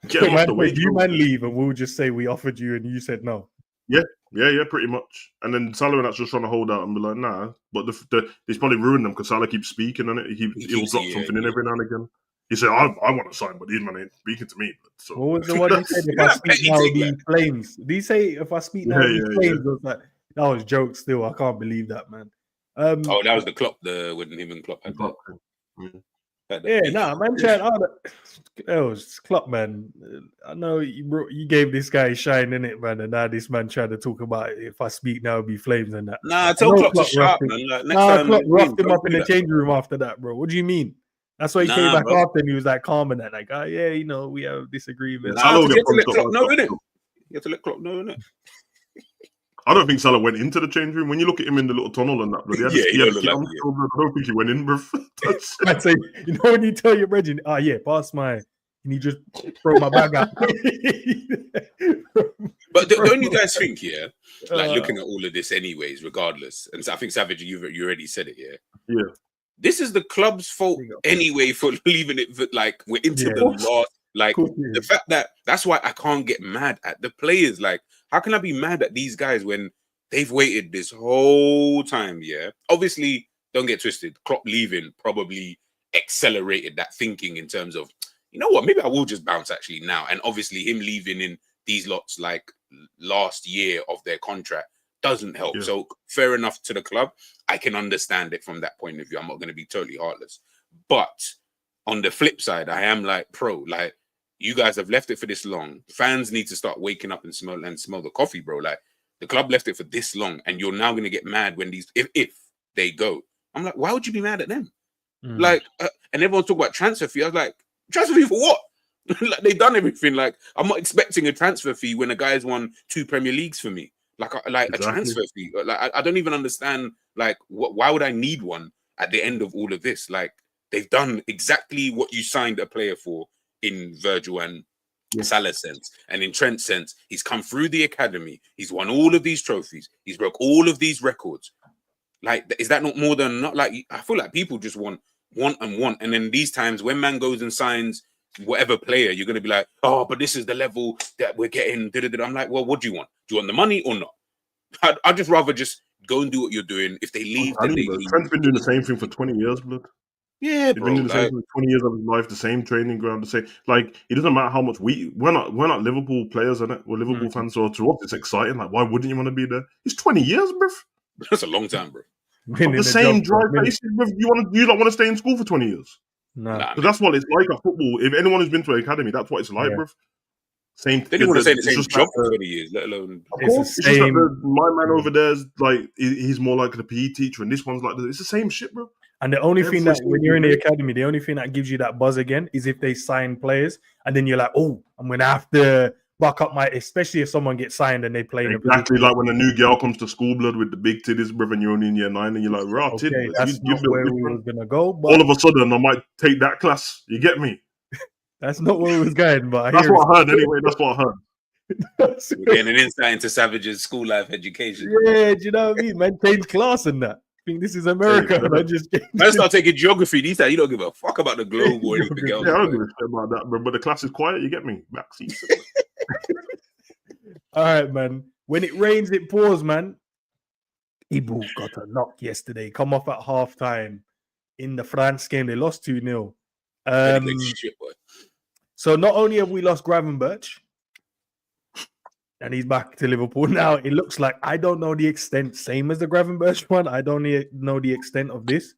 Get them off the wage you bill. man leave, and we'll just say we offered you and you said no. Yeah, pretty much. And then Salah and that's just trying to hold out and be like, nah. But he's probably ruined them because Salah keeps speaking, and he'll drop something in every now and again. He said, I want to sign, but these men ain't speaking to me. So. What was the one he said? If I speak now, be flames. Did he say if I speak now, be flames? Was like, that was joke still. I can't believe that, man. That was the Klopp, when him and Klopp had that. Man, Chad, that was Klopp, man. I know you gave this guy a shine in it, man, and now this man trying to talk about if I speak now, it'll be flames and that. Nah, tell Klopp to shut up, man. Like, Klopp roughed him up in the changing room after that, bro. What do you mean? That's why he came back after and he was like calm and that, like, yeah, you know, we have disagreements. You have to let Klopp know, innit? You have to let Klopp know, innit? I don't think Salah went into the change room. When you look at him in the little tunnel and that, I don't think he went in, bro. I'd say, you know, when you tell your brethren, pass my, and you just throw my bag out. But don't you guys think, like, looking at all of this anyways, regardless, and so I think, Savage, you already said it, Yeah. This is the club's fault anyway for leaving it, like, we're into the last, like, the fact that's why I can't get mad at the players. Like, how can I be mad at these guys when they've waited this whole time? Yeah, obviously, don't get twisted. Klopp leaving probably accelerated that thinking in terms of, you know what, maybe I will just bounce actually now. And obviously, him leaving in these lots like last year of their contract doesn't help. So fair enough to the club. I can understand it from that point of view. I'm not going to be totally heartless. But on the flip side, I am like, like, you guys have left it for this long. Fans need to start waking up and smell the coffee, bro. Like, the club left it for this long, and you're now going to get mad when if they go. I'm like, why would you be mad at them? Like, and everyone's talking about transfer fee. I was like, transfer fee for what? Like, they've done everything. Like, I'm not expecting a transfer fee when a guy's won 2 Premier Leagues for me. Like a transfer fee. Like, I don't even understand. Like, why would I need one at the end of all of this? Like, they've done exactly what you signed a player for in Virgil and Salah's sense, and in Trent's sense. He's come through the academy. He's won all of these trophies. He's broke all of these records. Like, is that not more than not? Like, I feel like people just want. And then these times when man goes and signs whatever player, you're going to be like, oh, but this is the level that we're getting. I'm like, well, what do you want? Do you want the money or not? I'd just rather just go and do what you're doing. If they leave, then they leave. Trent's been doing the same thing for 20 years, blood. Yeah, bro. He's been doing the same thing for 20 years of his life, the same training ground, the same. Like, it doesn't matter how much we're not Liverpool players, innit? We're Liverpool fans, so to us it's exciting. Like, why wouldn't you want to be there? It's 20 years, bro. That's a long time, bro. The same dry faces, bro. You don't want to stay in school for 20 years? No, because that's what it's like at football. If anyone who's been to an academy, that's what it's like, bro. Same. They didn't want to say the same job for 20 years, let alone. Of course, it's just like my man over there is like he's more like the PE teacher, and this one's like it's the same shit, bro. And the only thing Every that when you're in the single academy, the only thing that gives you that buzz again is if they sign players, and then you're like, oh, I'm gonna have to buck up my, especially if someone gets signed and they play in a Exactly position. like when a new girl comes to school, blood, with the big titties, brother, and you're only in year 9, and you're like, right, Okay, blood. that's You not feel where we different. was gonna go, All but of a sudden, I might take that class. You get me? that's not where we was going. But I That's hear what I heard anyway. That's what I heard. it. We're getting an insight into Savage's school life education. Yeah, do you know what I mean? Man, change class and that. I think this is America. Hey, and I just Man, start taking geography. These days, you don't give a fuck about the globe or anything else. Yeah, I don't give a shit about that, bro. But the class is quiet. You get me? Backseat. All right, man. When it rains, it pours, man. Ibu got a knock yesterday. Come off at halftime in the France game. They lost 2-0. Shit, boy. So not only have we lost Gravenberch, and he's back to Liverpool now, it looks like, I don't know the extent, same as the Gravenberch one. I don't know the extent of this,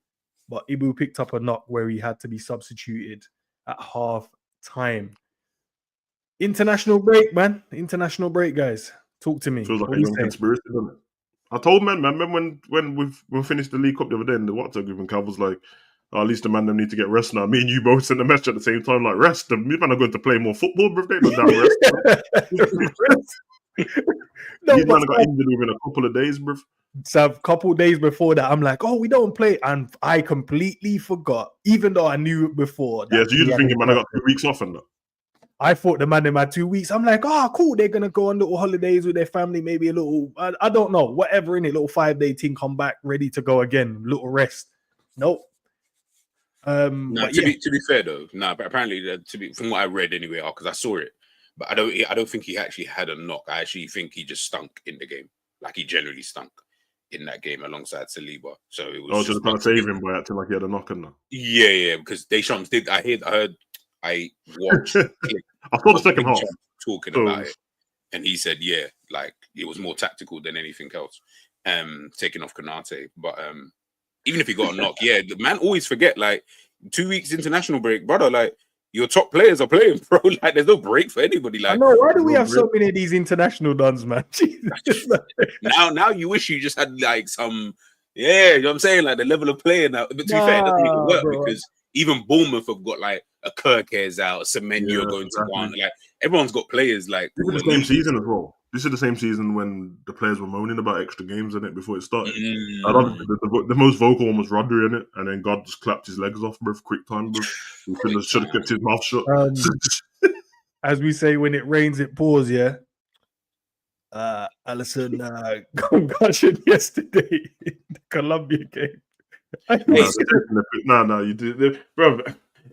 but Ibu picked up a knock where he had to be substituted at half time. International break, man. International break, guys. Talk to me. Feels like What a are you young saying? conspiracy, doesn't it? I told man, remember when we finished the League Cup the other day in the WhatsApp group, and Cal was like, oh, at least the man them need to get rest now. Me and you both sent the message at the same time, like, rest. The man are going to play more football, bro. They don't damn rest. No, These but man got injured within a couple of days, bro. so a couple days before that, I'm like, oh, we don't play. And I completely forgot, even though I knew it before. Yeah, so we you're just had thinking, a man, I got break. 2 weeks off and that. I thought the man in my 2 weeks. I'm like, oh, cool. They're gonna go on little holidays with their family, maybe a little, I don't know, whatever in it, little 5-day thing, come back ready to go again, little rest. Nope. No, But to yeah, be fair though, no, but apparently from what I read anyway, because I saw it, but I don't think he actually had a knock. I actually think he just stunk in the game, like he generally stunk in that game alongside Saliba. So it was Oh, so just they're trying to save him by acting like he had a knock and that. yeah, because Deschamps did. I watched. I saw the second half. Talking So- about it, and he said, yeah, like it was more tactical than anything else. Taking off Konate, but even if he got a knock, yeah, the man always forget. Like 2 weeks international break, brother. Like your top players are playing, bro. Like there's no break for anybody. I Like know. Why do we no have so many of these international dons, man? Jesus. now you wish you just had like some, yeah, you know what I'm saying, like the level of player now. But to be fair, it doesn't even work bro. because even Bournemouth have got like a Kirkes out, a Semenyo Yeah, going to exactly. Ghana. Like everyone's got players like This is the same season as well. This is the same season when the players were moaning about extra games in it before it started. I don't, the most vocal one was Rodri in it, and then God just clapped his legs off, bro, quick time, bro. He should have kept his mouth shut. As we say, when it rains, it pours. Yeah. ALISSON concussion yesterday in the Colombia game. No, you did, bro.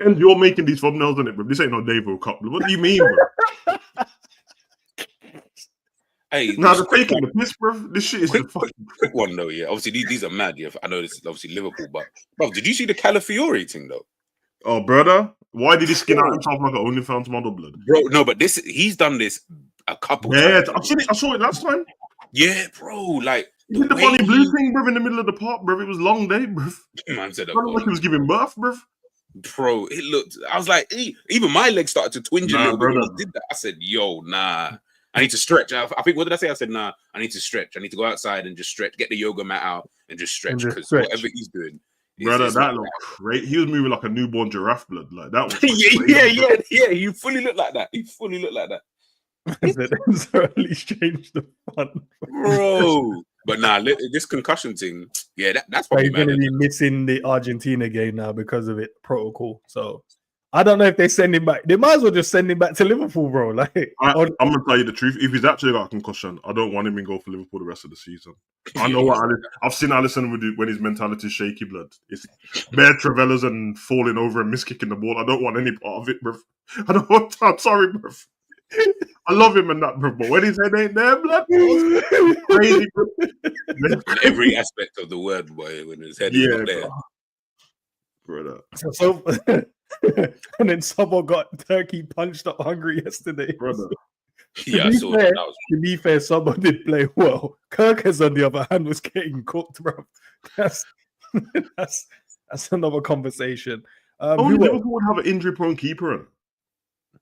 And you're making these thumbnails in it, bro. This ain't no Davo Cup. What do you mean, bro? Hey, Nah, they're taking the piss, bro. This shit is quick fucking. one though. Yeah, obviously these are mad. Yeah, I know this is obviously Liverpool, but bro, did you see the Calafiori thing though? Oh, brother, why did he skin out himself like an OnlyFans model, blood? Bro, no, but he's done this a couple Yeah, times. I've seen it. I saw it last time. Yeah, bro. Like He did the funny blue thing, bro, in the middle of the park, bro. It was long day, bro. Man said, I don't like he was giving birth, bro. bro, it looked. I was like, even my legs started to twinge a little bit when brother. he did that. I said, yo, nah. I need to stretch. I think, what did I say? I said, nah, I need to stretch. I need to go outside and just stretch, get the yoga mat out and just stretch because whatever he's doing. Brother, that looked crazy. He was moving like a newborn giraffe, blood. Like that was yeah. You fully look like that. You fully look like that. So at least change the fun, bro. But nah, this concussion thing, yeah, that's probably he's going to be missing the Argentina game now because of it protocol. So I don't know if they send him back. They might as well just send him back to Liverpool, bro. Like, I'm gonna tell you the truth. If he's actually got a concussion, I don't want him to go for Liverpool the rest of the season. I know what I've seen ALISSON when his mentality is shaky, blood. It's bare travellas and falling over and miskicking the ball. I don't want any part of it, bro. I'm sorry, bro. I love him and that, bro. But when his head ain't there, blood, crazy, bro. Every aspect of the word, boy, when his head is not there. Brother. So and then someone got turkey punched up hungry yesterday. Brother. Yeah, I saw that. To be fair, someone did play well. Kirkes, on the other hand, was getting cooked, bro. That's another conversation. Only Liverpool would have an injury-prone keeper.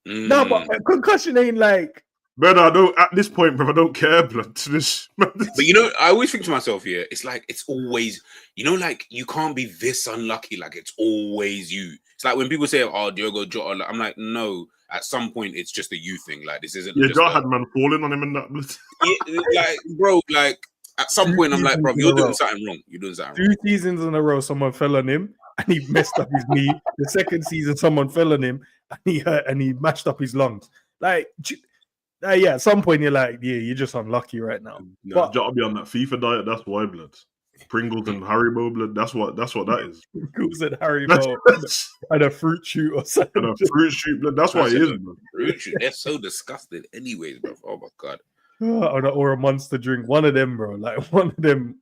No, but concussion ain't like Brother, I don't. At this point, bro, I don't care, blood. But you know, I always think to myself, yeah, it's like it's always, you know, like you can't be this unlucky. Like it's always you. It's like when people say, "Oh, Diogo Jota," like, I'm like, no. At some point, it's just a you thing. Like this isn't. Yeah, just Jota had man falling on him and that. Blood. Yeah, like bro, like at some point, I'm like, bro, you're doing something wrong. You're doing something wrong. 2 seasons in a row, someone fell on him and he messed up his knee. The second season, someone fell on him and he hurt and he mashed up his lungs. Like, yeah, at some point you're like, yeah, you're just unlucky right now. Yeah, But Jota be on that FIFA diet. That's why, blood. Pringles and Haribo, blood. That's what that is. Pringles and Haribo and a fruit shoot or something. And a fruit shoot, blood. That's what it is, blood. Fruit shoot. They're so disgusting, anyways, bro. Oh my god. Or a Monster drink. One of them, bro. Like one of them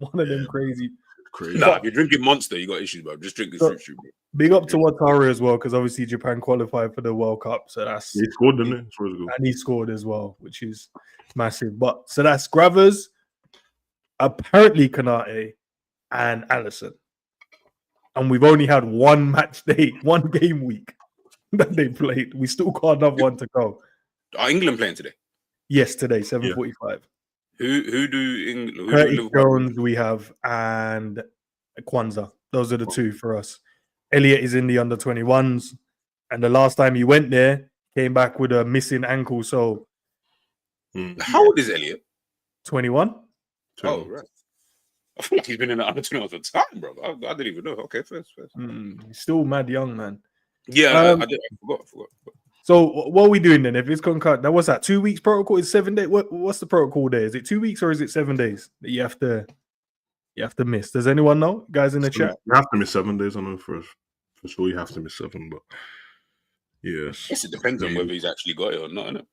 crazy. Nah, if you're drinking Monster, you got issues, bro. Just drink this fruit shoot, bro. Big up to Wataru as well, because obviously Japan qualified for the World Cup, so that's He scored, didn't he? And he scored as well, which is massive. But so that's Gravers, apparently Konate, and ALISSON. And we've only had one match day, one game week that they played. We still got another one to go. Are England playing today? Yes, today, 7:45. Who do England? Curtis Jones we have and Kwanzaa. Those are the two for us. Elliot is in the under-21s, and the last time he went there, came back with a missing ankle. So, how old is Elliot? 21. Oh, right. I feel like he's been in the under-21 for time, bro. I didn't even know. Okay, first. He's still mad young, man. Yeah, I forgot. So, what are we doing then? If it's concussed, what's that? 2 weeks protocol? Is 7 days? What's the protocol there? Is it 2 weeks or is it 7 days that you have to miss? Does anyone know? Guys in the chat? You have to miss 7 days. I know for sure you have to miss 7, but yes. Yes, it depends on whether he's actually got it or not, innit?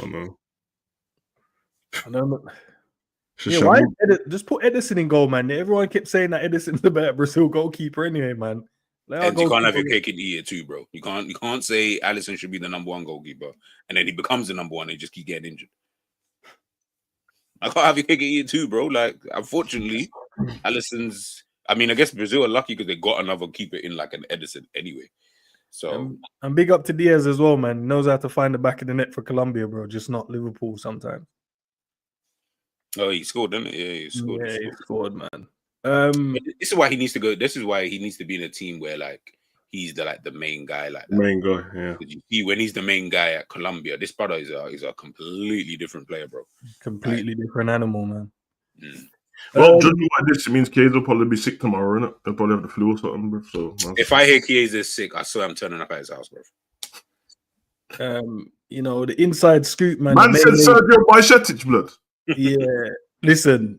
I know. I don't know. Yeah, why just put Edison in goal, man? Everyone kept saying that Edison's the better Brazil goalkeeper anyway, man. And you can't have your cake and eat it too, bro. You can't say Alisson should be the number one goalkeeper and then he becomes the number one and he just keep getting injured. I can't have your cake and eat it too, bro. Like, unfortunately, Alisson's. I mean, I guess Brazil are lucky because they got another keeper in like an Edison anyway. So and big up to Diaz as well, man. He knows how to find the back of the net for Colombia, bro. Just not Liverpool sometimes. Oh, he scored, didn't he? Yeah, he scored. Yeah, he scored, man. This is why he needs to go. This is why he needs to be in a team where like he's the main guy, like that. Main guy. Yeah. You see, when he's the main guy at Colombia, this brother is a completely different player, bro. Completely different animal, man. Well, judging by this, it means Keyes will probably be sick tomorrow, innit? They'll probably have the flu or something, bro. So if I hear Keyes is sick, I swear I'm turning up at his house, bro. You know, the inside scoop, man. Man said Sergio BAJCETIC, blood. Yeah, listen.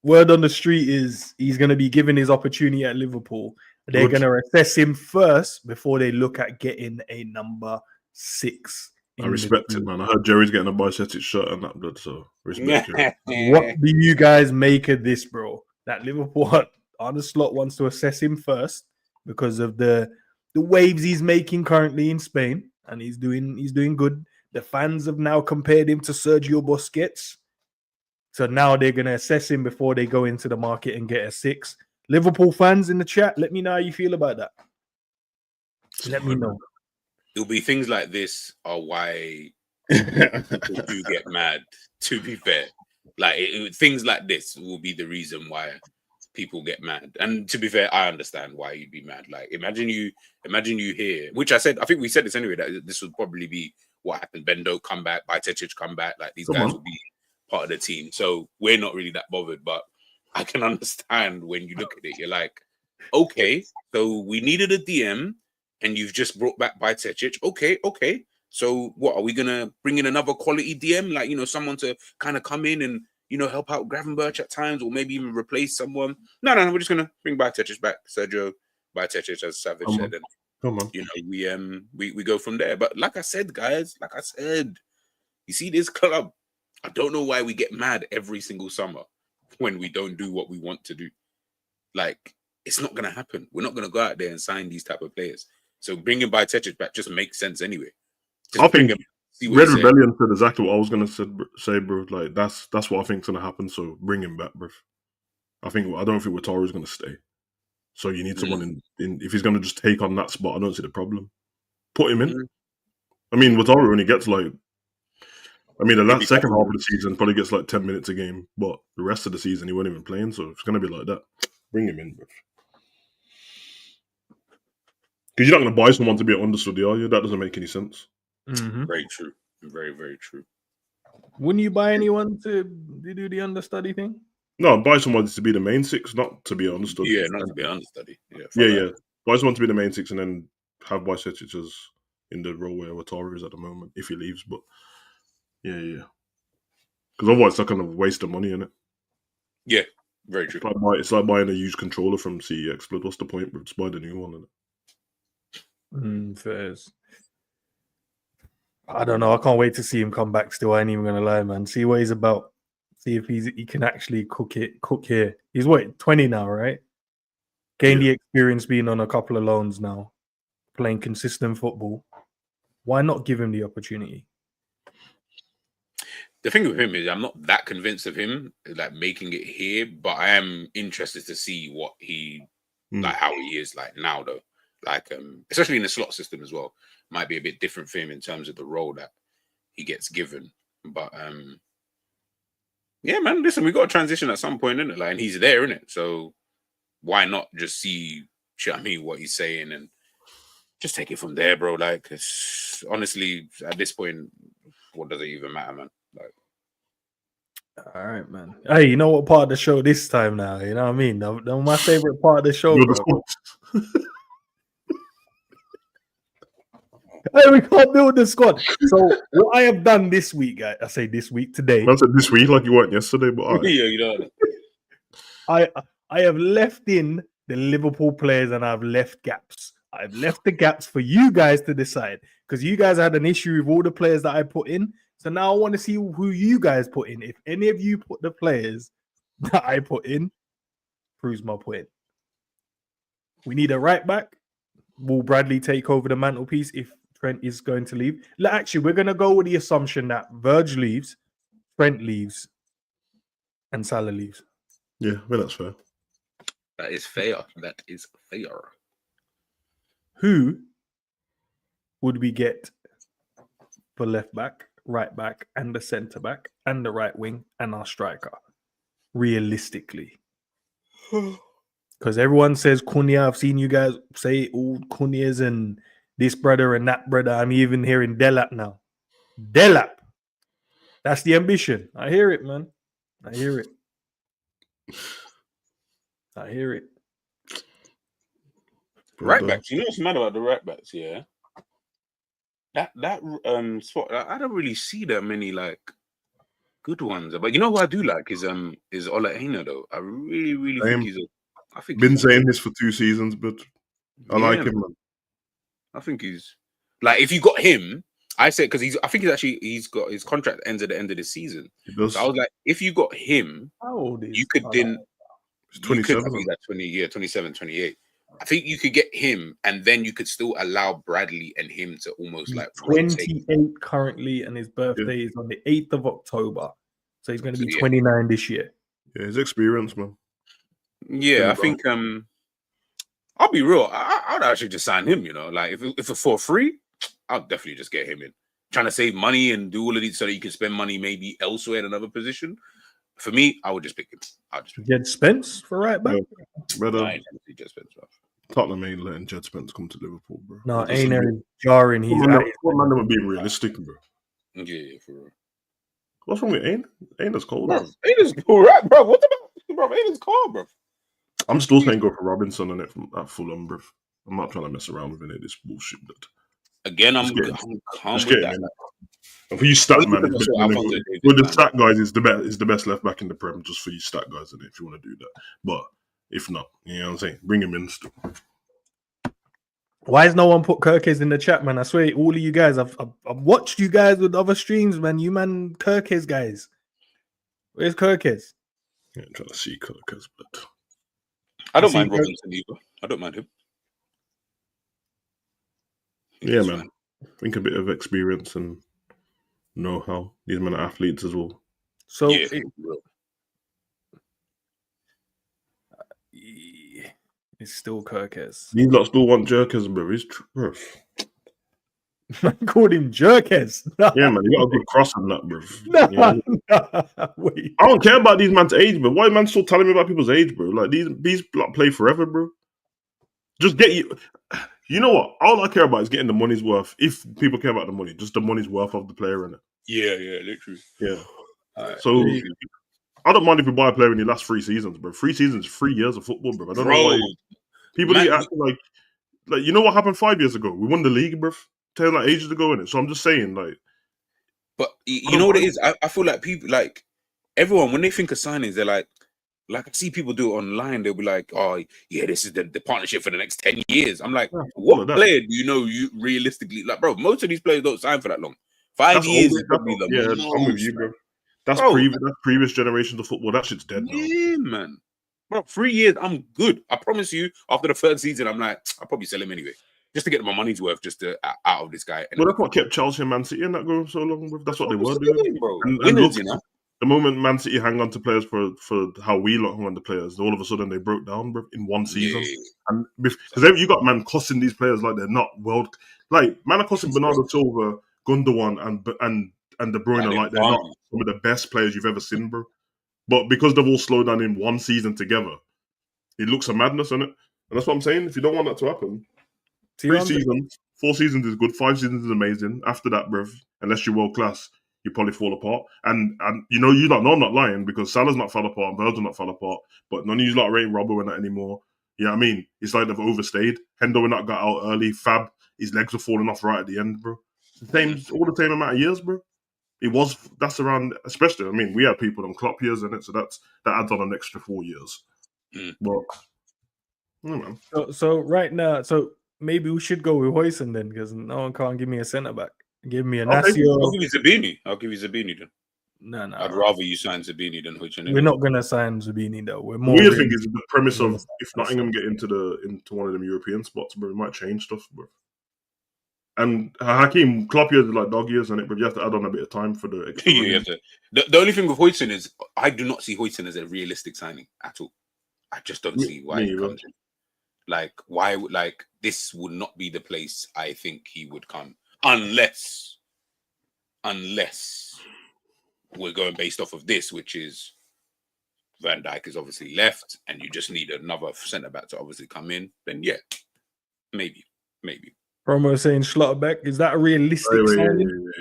Word on the street is he's going to be given his opportunity at Liverpool. They're going to assess him first before they look at getting a number 6. I respect it, man. I heard Jerry's getting a BAJCETIC shirt and that, blood. So respect it. What do you guys make of this, bro? That Liverpool on the slot wants to assess him first because of the waves he's making currently in Spain, and he's doing good. The fans have now compared him to Sergio Busquets. So now they're going to assess him before they go into the market and get a 6. Liverpool fans in the chat, let me know how you feel about that. Let me know. It'll be things like this are why people do get mad, to be fair. Like things like this will be the reason why people get mad. And to be fair, I understand why you'd be mad. Like imagine you hear, which I think we said this anyway, that this would probably be what happened. Bendo come back, BAJCETIC come back, like these guys will be part of the team. So we're not really that bothered, but I can understand when you look at it, you're like, okay, so we needed a DM and you've just brought back BAJCETIC. Okay. So what, are we gonna bring in another quality DM? Like, someone to kind of come in and, help out Gravenberch at times, or maybe even replace someone. No, we're just gonna bring BAJCETIC back, Sergio BAJCETIC, as Savage said, and we go from there. But like I said, guys, you see this club, I don't know why we get mad every single summer when we don't do what we want to do. Like, it's not going to happen. We're not going to go out there and sign these type of players. So bringing BAJCETIC back just makes sense anyway. Just I think Red Rebellion said exactly what I was going to say, bro. Like, that's what I think's going to happen. So bring him back, bro. I don't think Wataru's going to stay. So you need someone in. If he's going to just take on that spot, I don't see the problem. Put him in. I mean, Wataru only gets like I mean, the He'd be second half of comfortable. the season probably gets like 10 minutes a game, but the rest of the season he wasn't even playing, so it's going to be like that. Bring him in, bro. Because you're not going to buy someone to be an understudy, are you? That doesn't make any sense. Mhm. Very true. Very, very true. Wouldn't you buy anyone to do the understudy thing? No, buy someone to be the main six, not to be an understudy. Yeah, not to be an understudy. Yeah, fuck Yeah, that. yeah. Buy someone to be the main six and then have BAJCETIC as in the role where Ouattara is at the moment, if he leaves. But yeah. Because otherwise it's like kind of a waste of money, innit? Yeah, very true. It's like buying a used controller from CEX, but what's the point? Just buy the new one, innit? Fairs. I don't know. I can't wait to see him come back still. I ain't even gonna lie, man. See what he's about. See if he can actually cook here. He's what, 20 now, right? Gained the experience being on a couple of loans now, playing consistent football. Why not give him the opportunity? The thing with him is I'm not that convinced of him like making it here, but I am interested to see what he like how he is like now though. Like especially in the slot system as well. Might be a bit different for him in terms of the role that he gets given. But yeah, man, listen, we got to transition at some point, innit? Like, and he's there, innit? So why not just see, you know what I mean, what he's saying and just take it from there, bro. Like, it's, honestly, at this point, what does it even matter, man? Like, all right, man. Hey, you know what part of the show this time now? You know what I mean? My favorite part of the show, bro. Hey, we can't build the squad. So what I have done this week, I say this week today. I said this week like you weren't yesterday, but right. yeah, you know. I have left in the Liverpool players and I've left gaps. I've left the gaps for you guys to decide because you guys had an issue with all the players that I put in. So now I want to see who you guys put in. If any of you put the players that I put in, proves my point. We need a right back. Will Bradley take over the mantelpiece if Trent is going to leave? Actually, we're going to go with the assumption that Verge leaves, Trent leaves, and Salah leaves. Yeah, well, that's fair. That is fair. That is fair. Who would we get for left back, right back, and the centre back, and the right wing, and our striker? Realistically. Because everyone says Cunha. I've seen you guys say all Cunhas and this brother and that brother. I'm even hearing Delap now. Delap. That's the ambition. I hear it, man. I hear it. I hear it. Right backs. You know what's mad about the right backs? Yeah. That spot. I don't really see that many like good ones. But you know who I do like is Ola Aina though. I really think he's a. I think been saying this for 2 seasons, but I like him, man. I think he's like if you got him, I say because I think he's got his contract ends at the end of the season. So I was like, if you got him, how old is you could then. He's 27. I think that's 27, 28. I think you could get him, and then you could still allow Bradley and him to almost like 28 currently, and his birthday is on the 8th of October. So he's going to be 29 this year. Yeah, his experience, man. Yeah, I think I'll be real. I'd actually just sign him, you know. Like if it's for free, I'll definitely just get him in. Trying to save money and do all of these so that you can spend money maybe elsewhere in another position. For me, I would just pick him. Jed Spence for right back? Jed Spence, bro. Tottenham ain't letting Jed Spence come to Liverpool, bro. No, ain't jarring. He's what man would be realistic, bro. Yeah, for real. What's wrong with Aina? Aina's cold, bro. Aina's cool, right, bro? What about bro? Aina's cold, bro. I'm still saying go for Robinson on it at Fulham, bro. I'm not trying to mess around with any of this bullshit. But again, I'm calm with that. And for you stat man, with the stat guys is the best left back in the Prem, just for you stat guys in it if you want to do that. But if not, you know what I'm saying, bring him in still. Why has no one put Kirkes in the chat, man? I swear, all of you guys, I've watched you guys with other streams, man. You man, Kirkes guys. Where's Kirkes? Yeah, I'm trying to see Kirkes, but I don't mind Robinson either. I don't mind him. Yeah, man. I think a bit of experience and know-how. These men are athletes as well. So it's still Kirkes. These lot still want Jerkers, bro. He's Man called him Jerkes. Nah, Yeah, man, he got a good cross on that, bro. nah, You know? nah, wait. I don't care about these man's age, bro. Why man still telling me about people's age, bro? Like these like, play forever, bro. Just get you. You know what? All I care about is getting the money's worth. If people care about the money, just the money's worth of the player in it. Yeah, literally. Yeah. Alright. So I don't mind if we buy a player in the last 3 seasons, bro. 3 seasons, 3 years of football, bro. I don't know why people man, need acting like you know what happened 5 years ago? We won the league, bro. 10 like ages ago, innit? So I'm just saying, like. But you know what it is? I feel like people, like everyone, when they think of signings, they're like I see people do it online. They'll be like, "Oh, yeah, this is the partnership for the next 10 years." I'm like, what player do you know you realistically like, bro? Most of these players don't sign for that long. 5 years is probably the most. I'm with you, bro. That's previous generations of football. That shit's dead now. Yeah, man. Bro, 3 years, I'm good. I promise you. After the third season, I'm like, I'll probably sell him anyway, just to get my money's worth, just to out of this guy. Well, that's what kept Chelsea and Man City in that going so long, bro. That's what they were doing, bro. And Winners, look, you know. the moment Man City hang on to players for how we hung on to players, all of a sudden they broke down, bro, in one season. Yeah. And because you got man cussing these players like they're not world, like man are cussing Bernardo Silva, Gundogan, and De Bruyne like they're not some of the best players you've ever seen, bro. But because they've all slowed down in one season together, it looks a madness, isn't it? And that's what I'm saying. If you don't want that to happen, 3 seasons, 4 seasons is good. 5 seasons is amazing. After that, bruv, unless you're world class, you probably fall apart. And you know, you don't know I'm not lying because Salah's not fell apart and Virgil not fell apart. But none of you lot rate Robbo and that anymore. You know what I mean? It's like they've overstayed. Hendo and that got out early. Fab, his legs were falling off right at the end, bro. All the same amount of years, bro. That's around, especially, I mean, we had people on Klopp years in it, so that adds on an extra 4 years. But, you know. So right now, so maybe we should go with Hoyson then, because no one can't give me a centre back. Give me a Nasio. I'll give you Zabini. then. No. I'd rather you sign Zabini than Hoyson. We're not gonna sign Zabini though. We're more. Weird thing is the premise of if Nottingham get into one of them European spots, bro, it might change stuff, bro. And Hakeem, Klopp years like dog years, and it, but you have to add on a bit of time for the extra. The only thing with Hoyson is I do not see Hoyson as a realistic signing at all. I just don't see why he comes in. Like, why would this would not be the place I think he would come unless we're going based off of this, which is Van Dijk is obviously left, and you just need another centre back to obviously come in. Then yeah, maybe. Promo saying Schlotterbeck. Is that a realistic signing?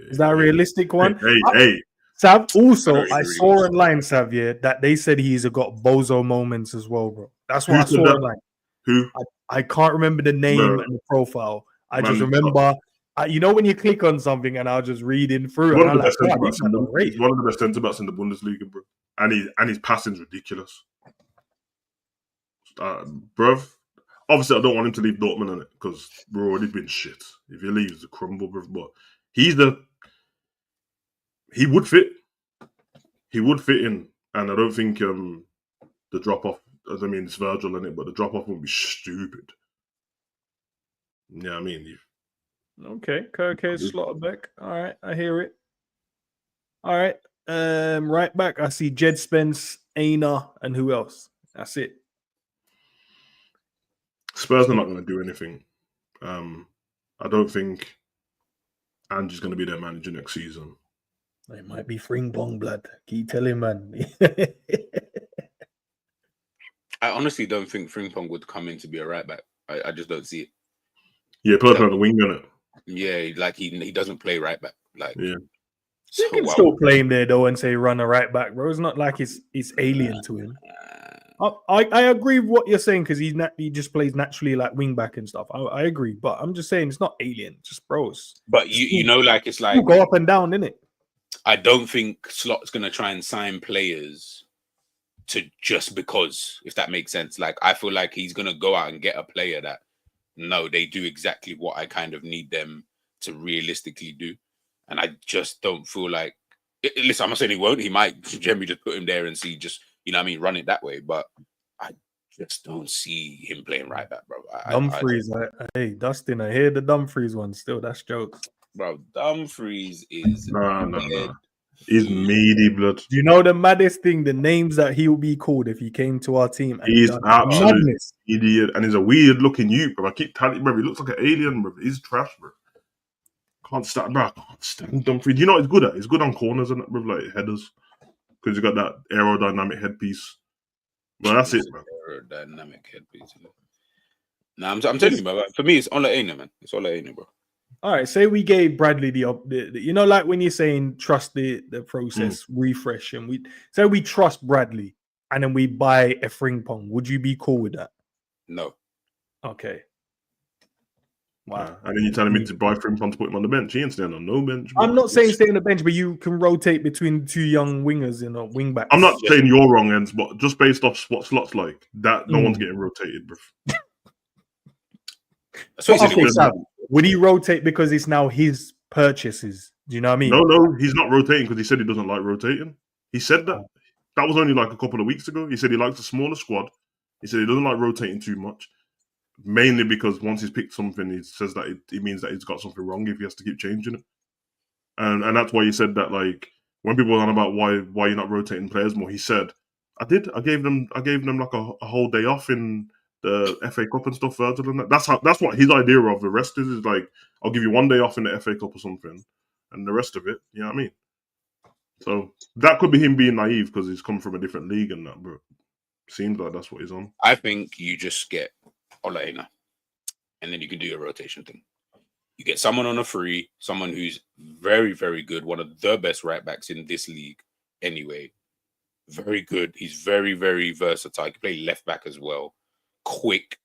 Is that a realistic one? Hey. Sav, also, I saw online, Xavier, that they said he's got bozo moments as well, bro. That's what I saw online. Who? I can't remember the name and the profile. I just remember, you know, when you click on something and I'll just reading through. One of the best centre backs in the Bundesliga, bro. And his passing's ridiculous. Bruv. Obviously, I don't want him to leave Dortmund in it because we're already been shit. If he leaves, a crumble, bruv. But he would fit. He would fit in, and I don't think the drop off. I mean, it's Virgil in it, but the drop off would be stupid. Yeah, I mean, okay, Schlotterbeck. All right, I hear it. All right, right back. I see Jed Spence, Aina, and who else? That's it. Spurs are not going to do anything. I don't think Ange's going to be their manager next season. It might be Frimpong, blood. Can you tell him, man? I honestly don't think Frimpong would come in to be a right back. I just don't see it. Yeah, play on the wing, isn't it? Yeah, like he doesn't play right back. Like, yeah. You can still play him there though and say run a right back, bro. It's not like it's alien to him. I agree with what you're saying because he just plays naturally like wing back and stuff. I agree, but I'm just saying it's not alien, just bros. But you know, like it's like go up and down, innit? I don't think Slot's gonna try and sign players to just because, if that makes sense. Like I feel like he's gonna go out and get a player that they do exactly what I kind of need them to realistically do, and I just don't feel like. Listen, I'm not saying he won't. He might generally just put him there and see just. You know what I mean? Run it that way. But I just don't see him playing right back, bro. Dumfries. Hey, Dustin, I hear the Dumfries one still. That's jokes. Bro, Dumfries is... No. He's meaty, blood. Do you know the maddest thing? The names that he will be called if he came to our team. He's absolute idiot. And he's a weird-looking youth, bro. I keep telling you, bro. He looks like an alien, bro. He's trash, bro. Can't stand, bro. I can't stand Dumfries. You know what he's good at? He's good on corners and with like headers because you got that aerodynamic headpiece. But that's it, bro. Aerodynamic headpiece. Nah, I'm telling you, bro. For me, it's Ola Aina, man. It's Ola Aina, bro. All right, say we gave Bradley the you know, like when you're saying trust the process, refresh, and we say we trust Bradley, and then we buy a Frimpong. Would you be cool with that? No. Okay. Wow. And then you're telling me to buy Frimpong to put him on the bench. He ain't staying on no bench. Bro. I'm not saying stay on the bench, but you can rotate between two young wingers in a wing back. I'm not saying you're wrong, Ends, but just based off what Slot's like, that no one's getting rotated, bro. Would he rotate because it's now his purchases? Do you know what I mean? No, he's not rotating because he said he doesn't like rotating. He said that. That was only like a couple of weeks ago. He said he likes a smaller squad. He said he doesn't like rotating too much. Mainly because once he's picked something, he says that it means that he's got something wrong if he has to keep changing it. And that's why he said that, like, when people are on about why you're not rotating players more, he said, I did. I gave them like a whole day off in the FA Cup and stuff further than that. That's what his idea of the rest is like, I'll give you 1 day off in the FA Cup or something, and the rest of it, you know what I mean? So that could be him being naive because he's come from a different league and that, but seems like that's what he's on. I think you just get Ola Aina, and then you can do your rotation thing. You get someone on a free, someone who's very, very good, one of the best right backs in this league anyway. Very good. He's very, very versatile. He can play left back as well. Quick,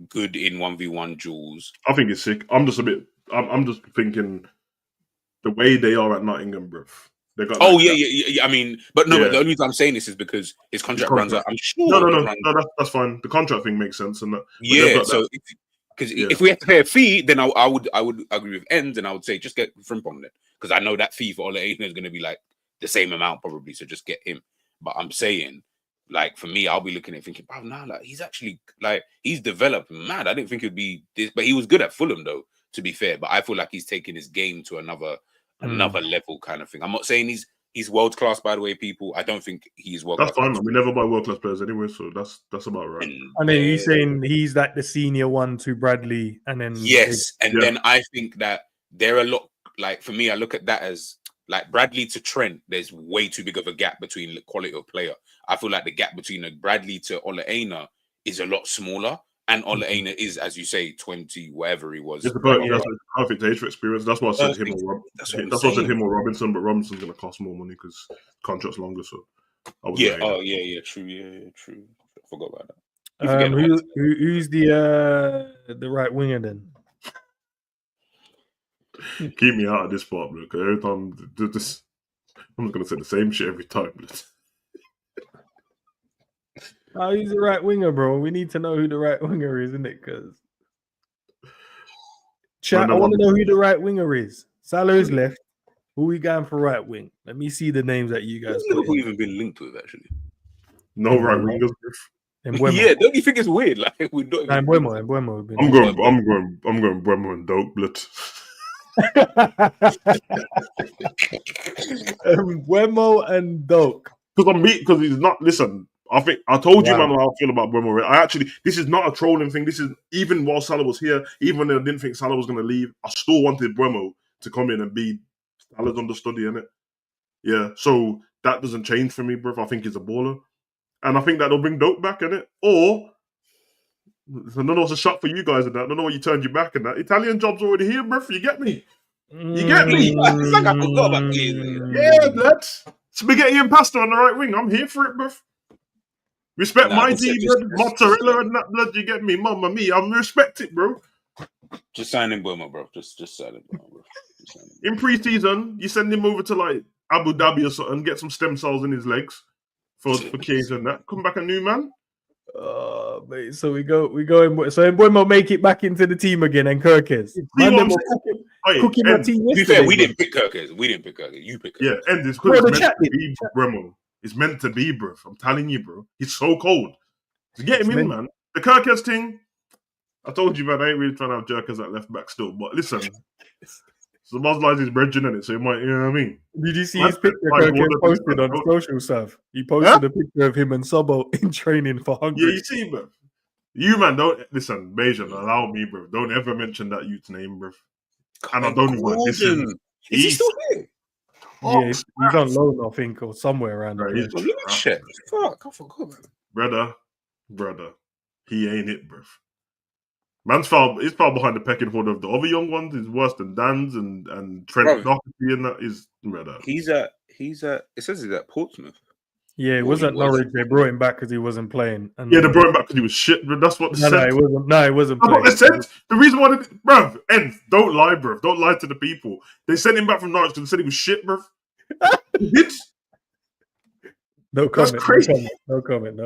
good in 1v1 duels. I think it's sick. I'm just thinking the way they are at Nottingham, bruv. They got yeah. I mean, but the only reason I'm saying this is because his contract runs out. I'm sure. No, that's fine. The contract thing makes sense, and so because if we have to pay a fee, then I would agree with Ends, and I would say just get Frimpong then, because I know that fee for Ola Aina is going to be like the same amount probably, so just get him. But I'm saying, like, for me, I'll be looking at it thinking, bro, nah, like, he's actually, like, he's developed mad. I didn't think he'd be this, but he was good at Fulham, though, to be fair. But I feel like he's taking his game to another level kind of thing. I'm not saying he's world class, by the way, people. I don't think he's world class. That's fine. We never buy world class players anyway, so that's about right. And then he's saying he's like the senior one to Bradley, and then then I think that there are a lot. Like, for me, I look at that as like Bradley to Trent. There's way too big of a gap between the quality of player. I feel like the gap between Bradley to Ola Aina is a lot smaller. And Ola Aina is, as you say, 20, whatever he was. That's the perfect age for experience. That's why I said him or that's why I said him or Robinson, but Robinson's going to cost more money because contract's longer. So I would true. I forgot about that. Who's the right winger then? Keep me out of this part, bro. Because every time I'm just going to say the same shit every time. He's the right winger, bro. We need to know who the right winger is, isn't it? Because I want to know who the right winger is. Salah's left. Who we going for right wing? Let me see the names that you guys. Who even been linked with actually? No right wingers. Yeah, don't you think it's weird? Like we don't. Mbeumo. I'm going Mbeumo and Dope, blood. Mbeumo and Doak. Because he's not. Listen, I think I told you, man, how I feel about Mbeumo. This is not a trolling thing. This is even while Salah was here, even when I didn't think Salah was going to leave, I still wanted Mbeumo to come in and be Salah's understudy in it. Yeah, so that doesn't change for me, bro. I think he's a baller, and I think that they'll bring Doak back in it. Or I don't know what's a shot for you guys in that. I don't know why you turned your back in that. Italian job's already here, bro. You get me? You get me? It's like I forgot about it. Yeah, blood. Spaghetti and pasta on the right wing. I'm here for it, bro. Respect my team, mozzarella and that, blood. You get me? Mamma mia. I'm respect it, bro. Just sign in Mbeumo, bro. Just sign in Mbeumo, bro. In pre-season, you send him over to like Abu Dhabi or something, get some stem cells in his legs for kids and that. Come back a new man. Mate, so we go in. So Mbeumo make it back into the team again, and Kirkes. Cooking my team. To be fair, we didn't pick Kirkes. You picked Kirkes. Yeah, and it's because it's meant to be, Mbeumo. It's meant to be, bro. I'm telling you, bro. He's so cold. So get him in, man. The Kirkes thing. I told you, man. I ain't really trying to have Jerkers at left back still. But listen, so Muslims is bridging in it, so you might, you know what I mean. Did you see his picture Kirkes posted on social stuff? He posted a picture of him and Sobo in training for Hungary. Yeah, you see, bro. You, man, don't listen, Bajan, allow me, bro. Don't ever mention that youth's name, bro. And I don't even this is Gordon. Is he still here? Yeah, he's on loan, I think, or somewhere around the Right, place. yeah. Look at shit. Fuck, I forgot, man. brother, he ain't it, bruv. He's far behind the pecking order of the other young ones. He's worse than Dan's and Trent Doherty and that is brother. He's at it says he's at Portsmouth. Yeah, it was at Norwich. They brought him back because he wasn't playing. And Yeah, they brought him back because he was shit, but that's what they said. No, he wasn't. No, he wasn't That's playing. what they said. The reason why bruv, don't lie, bruv. Don't lie to the people. They sent him back from Norwich because they said he was shit, bruv. He did. No comment. That's crazy. No comment.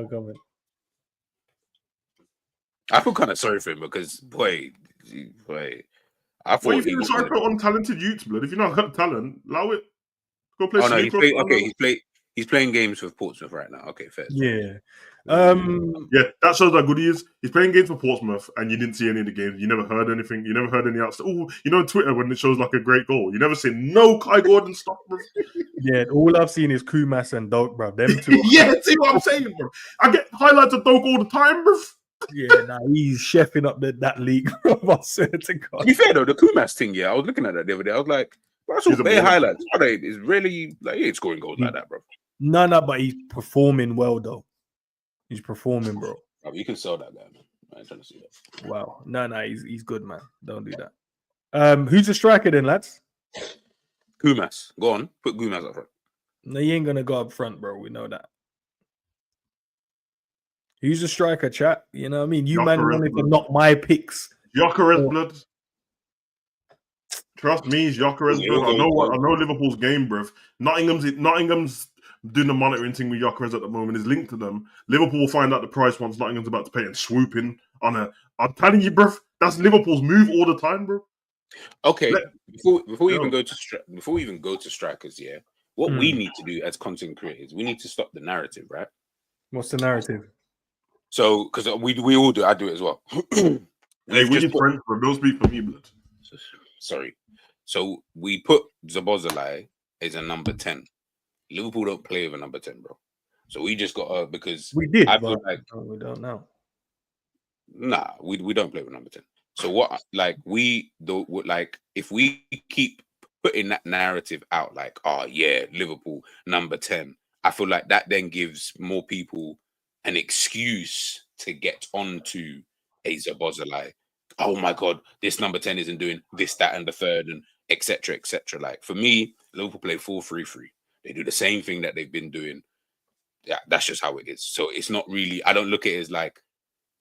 I feel kind of sorry for him because boy, I thought you feel sorry for untalented youths, blood. If you're not got talent, allow it. Go play. Oh no, he's playing games with Portsmouth right now. Okay, fair. Yeah. Yeah, that shows how good he is. He's playing games for Portsmouth, and you didn't see any of the games. You never heard anything. You never heard any outside. Oh, you know, on Twitter when it shows like a great goal, you never see no Kai Gordon stuff, bro. Yeah, all I've seen is Kumas and Doak, bro. Them two. Yeah, see what I'm saying, bro. I get highlights of Doak all the time, bro. Yeah, he's chefing up that league, bro. I swear to God. To be fair though, the Kumas thing, yeah, I was looking at that the other day. I was like, bro, that's all bare highlights. It's really like he ain't scoring goals like that, bro. No, but he's performing well though. He's performing, bro. You can sell that guy, man. I ain't trying to see that. Wow. No, he's good, man. Don't do that. Who's the striker then, lads? Kumas. Go on. Put Kumas up front. No, he ain't gonna go up front, bro. We know that. Who's the striker, chat? You know what I mean? You man wanted to knock my picks. Gyökeres, blood. Trust me, Gyökeres, blood. I know Liverpool's game, bruv. Nottingham's doing the monitoring thing with Gyökeres at the moment is linked to them. Liverpool will find out the price once Nottingham's about to pay and swoop in on a. I'm telling you, bruv, that's Liverpool's move all the time, bro. Okay, before we even go to strikers, yeah, what we need to do as content creators, we need to stop the narrative, right? What's the narrative? So, because we all do, I do it as well. Hey, we just friends, bro. Don't speak for me, blood. Sorry. So we put Szoboszlai as a number 10. Liverpool don't play with a number 10, bro. So we just got because we did. I feel like we don't know. Nah, we don't play with number 10. So what? Like we do. Like if we keep putting that narrative out, like oh yeah, Liverpool number 10. I feel like that then gives more people an excuse to get onto a Szoboszlai. Oh my God, this number 10 isn't doing this, that, and the third, and etc. etc. Like for me, Liverpool play 4-3-3. They do the same thing that they've been doing. Yeah, that's just how it is. So it's not really. I don't look at it as like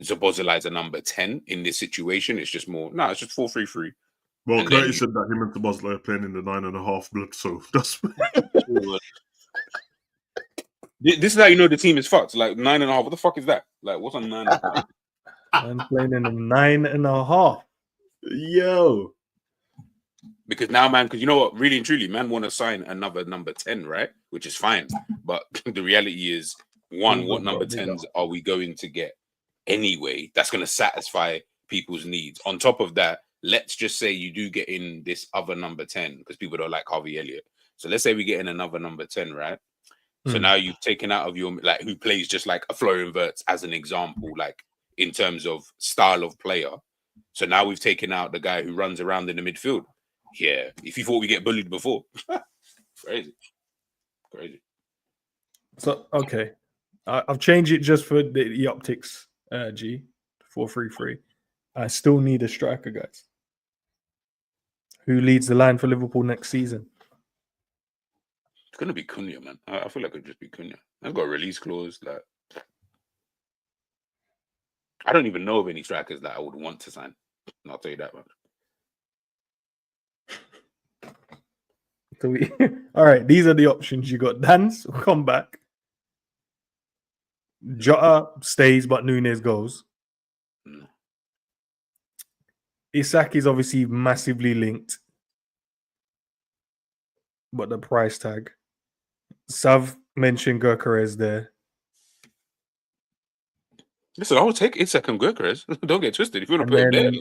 Szoboszlai is a number 10 in this situation. It's just more. No, it's just 4-3-3. Well, Curtis said that him and Szoboszlai are playing in the 9.5 blood. So that's. This is how you know the team is fucked. Like 9.5. What the fuck is that? Like what's on 9.5? I'm playing in a 9.5. Yo. Because now, man, because you know what, really and truly, man want to sign another number 10, right? Which is fine. But the reality is, one, what number 10s are we going to get anyway? That's going to satisfy people's needs. On top of that, let's just say you do get in this other number 10 because people don't like Harvey Elliott. So let's say we get in another number 10, right? So now you've taken out of your, like, who plays just like a Florian Wirtz as an example, like in terms of style of player. So now we've taken out the guy who runs around in the midfield. Yeah, if you thought we get bullied before. Crazy. So, okay. I've changed it just for the optics, G, 4-3-3. I still need a striker, guys. Who leads the line for Liverpool next season? It's going to be Cunha, man. I feel like it'd just be Cunha. I've got a release clause. Like, I don't even know of any strikers that I would want to sign. I'll tell you that much. So all right, these are the options. You got Dance will come back. Jota stays, but Nunez goes. Isak is obviously massively linked, but the price tag. Sav mentioned Gyökeres there. Listen, I will take Isak and Gyökeres. Don't get twisted. If you want to put him there.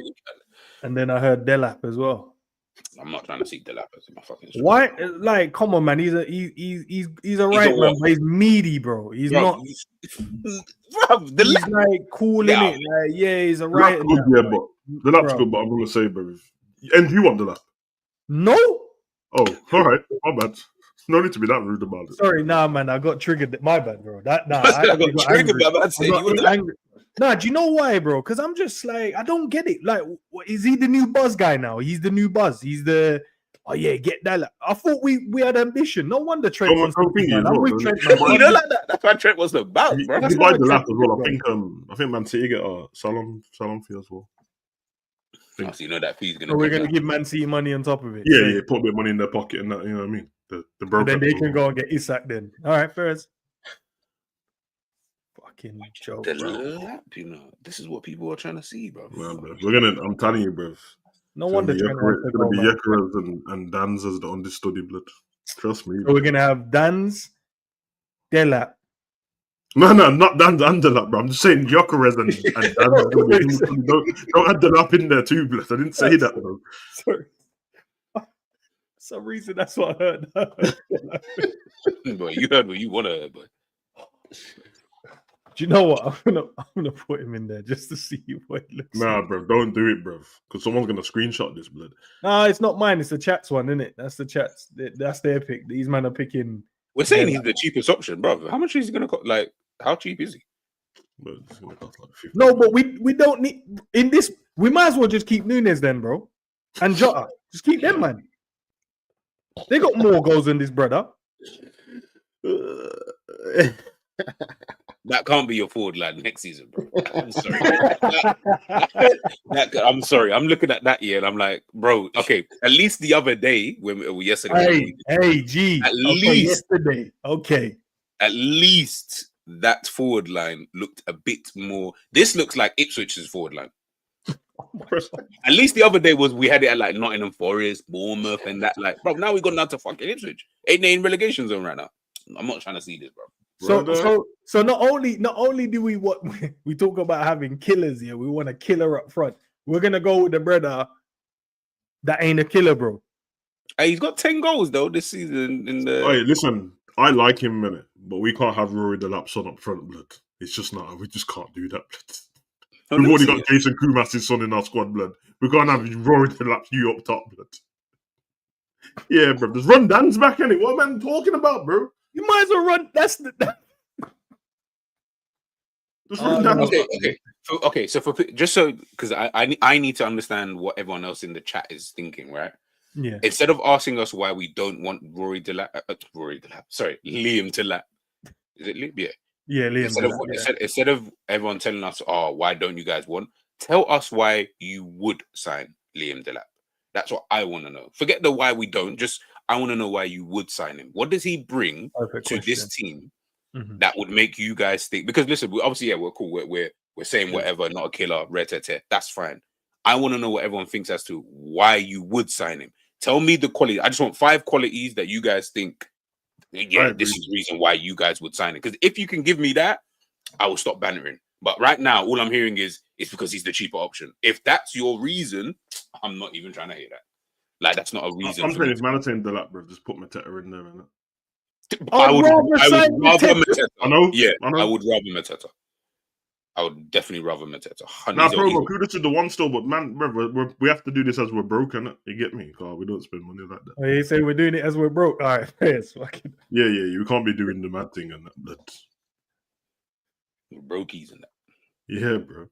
And then I heard Delap as well. I'm not trying to see Delap as my fucking. Why? Like, come on, man. He's a right man, but he's meaty, bro. He's not. He's like cool in it. Like, yeah, he's a right. Good, yeah, but Delap's good. But I'm gonna say, bro. And you want Delap? No. Oh, all right. My bad. No need to be that rude about it. Sorry, nah, man. I got triggered. My bad, bro. I I actually got triggered. angry. I'd say I you were got angry. Nah, do you know why, bro? Because I'm just like, I don't get it. Like, is he the new Buzz guy now? He's the new Buzz. He's the, oh yeah, get that. Like, I thought we had ambition. No wonder Trent wants to be, man. I'm with Trent, man. You know, like that. That's what Trent was about, bro. He buy the lap as well. I think Man City get a Salon fee as well. Oh, so you know that fee's gonna. So we're gonna give Man City money on top of it. Yeah, put a bit of money in their pocket and that. You know what I mean? The broke. And then they can go and get Isak. Then, all right, first. Fucking joke, The bro. lap, you know, this is what people are trying to see, bro. Man, bro. I'm telling you, bro. No wonder it's gonna be Yekres and Dan's as the understudy, blood. Trust me. So we're gonna have Dan's, Delap. No, not Dan's and Delap, bro. I'm just saying Yekres and Dan's. Don't add Delap in there too, blood. I didn't say that, bro. Sorry. For some reason, that's what I heard. But you heard what you want to hear, but. Do you know what? I'm gonna put him in there just to see what it looks Nah, like. bro, don't do it, bro. Because someone's gonna screenshot this, blood. Nah, it's not mine. It's the chat's one, isn't it? That's the chat's. That's their pick. These men are picking. We're saying he's the cheapest option, bro. How much is he gonna cost? Like, how cheap is he? But it's gonna cost like 50. No, but we don't need in this. We might as well just keep Nunes then, bro, and Jota. Just keep them, man. They got more goals than this brother. That can't be your forward line next season, bro. I'm sorry. I'm sorry. I'm looking at that year and I'm like, bro, okay. At least the other day, yesterday. G. At least yesterday. Okay. At least that forward line looked a bit more. This looks like Ipswich's forward line. At least the other day we had it at like Nottingham Forest, Bournemouth, and that. Like, bro, now we got down to fucking Ipswich. Ain't they in relegation zone right now? I'm not trying to see this, bro. So not only do we talk about having killers here, we want a killer up front. We're gonna go with the brother that ain't a killer, bro. Hey, he's got 10 goals though this season. Hey, listen, I like him, minute, but we can't have Rory Delap's son up front, blood. It's just not. We just can't do that, blood. We've already got Jason Kumas' son in our squad, blood. We can't have Rory Delap's you up top, blood. Yeah, bro. Just run Dan's back, innit? What am I talking about, bro? You might as well run. That's the. Just run Dan's back. Okay. So because I need to understand what everyone else in the chat is thinking, right? Yeah. Instead of asking us why we don't want Liam Delap. Is it Liam? Yeah. Yeah, Liam. Instead of everyone telling us, oh, why don't you guys want? Tell us why you would sign Liam Delap. That's what I want to know. Forget the why we don't. Just I want to know why you would sign him. What does he bring to this team that would make you guys think? Because listen, we're cool. We're saying whatever, not a killer, that's fine. I want to know what everyone thinks as to why you would sign him. Tell me the quality. I just want 5 qualities that you guys think. Yeah, this is the reason why you guys would sign it. Because if you can give me that, I will stop bantering. But right now, all I'm hearing is it's because he's the cheaper option. If that's your reason, I'm not even trying to hear that. Like, that's not a reason. I'm saying if man saying Delap, bro, just put Mateta in there, man. I would rather Mateta. I know. I would rather Mateta. I would definitely rather Mateta. Nah, bro, kudos to the one still, but man, bro, we have to do this as we're broken. You get me? God, we don't spend money like that. Oh, you say we're doing it as we're broke. All right, yes, fucking. Yeah, you can't be doing the mad thing and that. Brokies and that. Yeah, bro.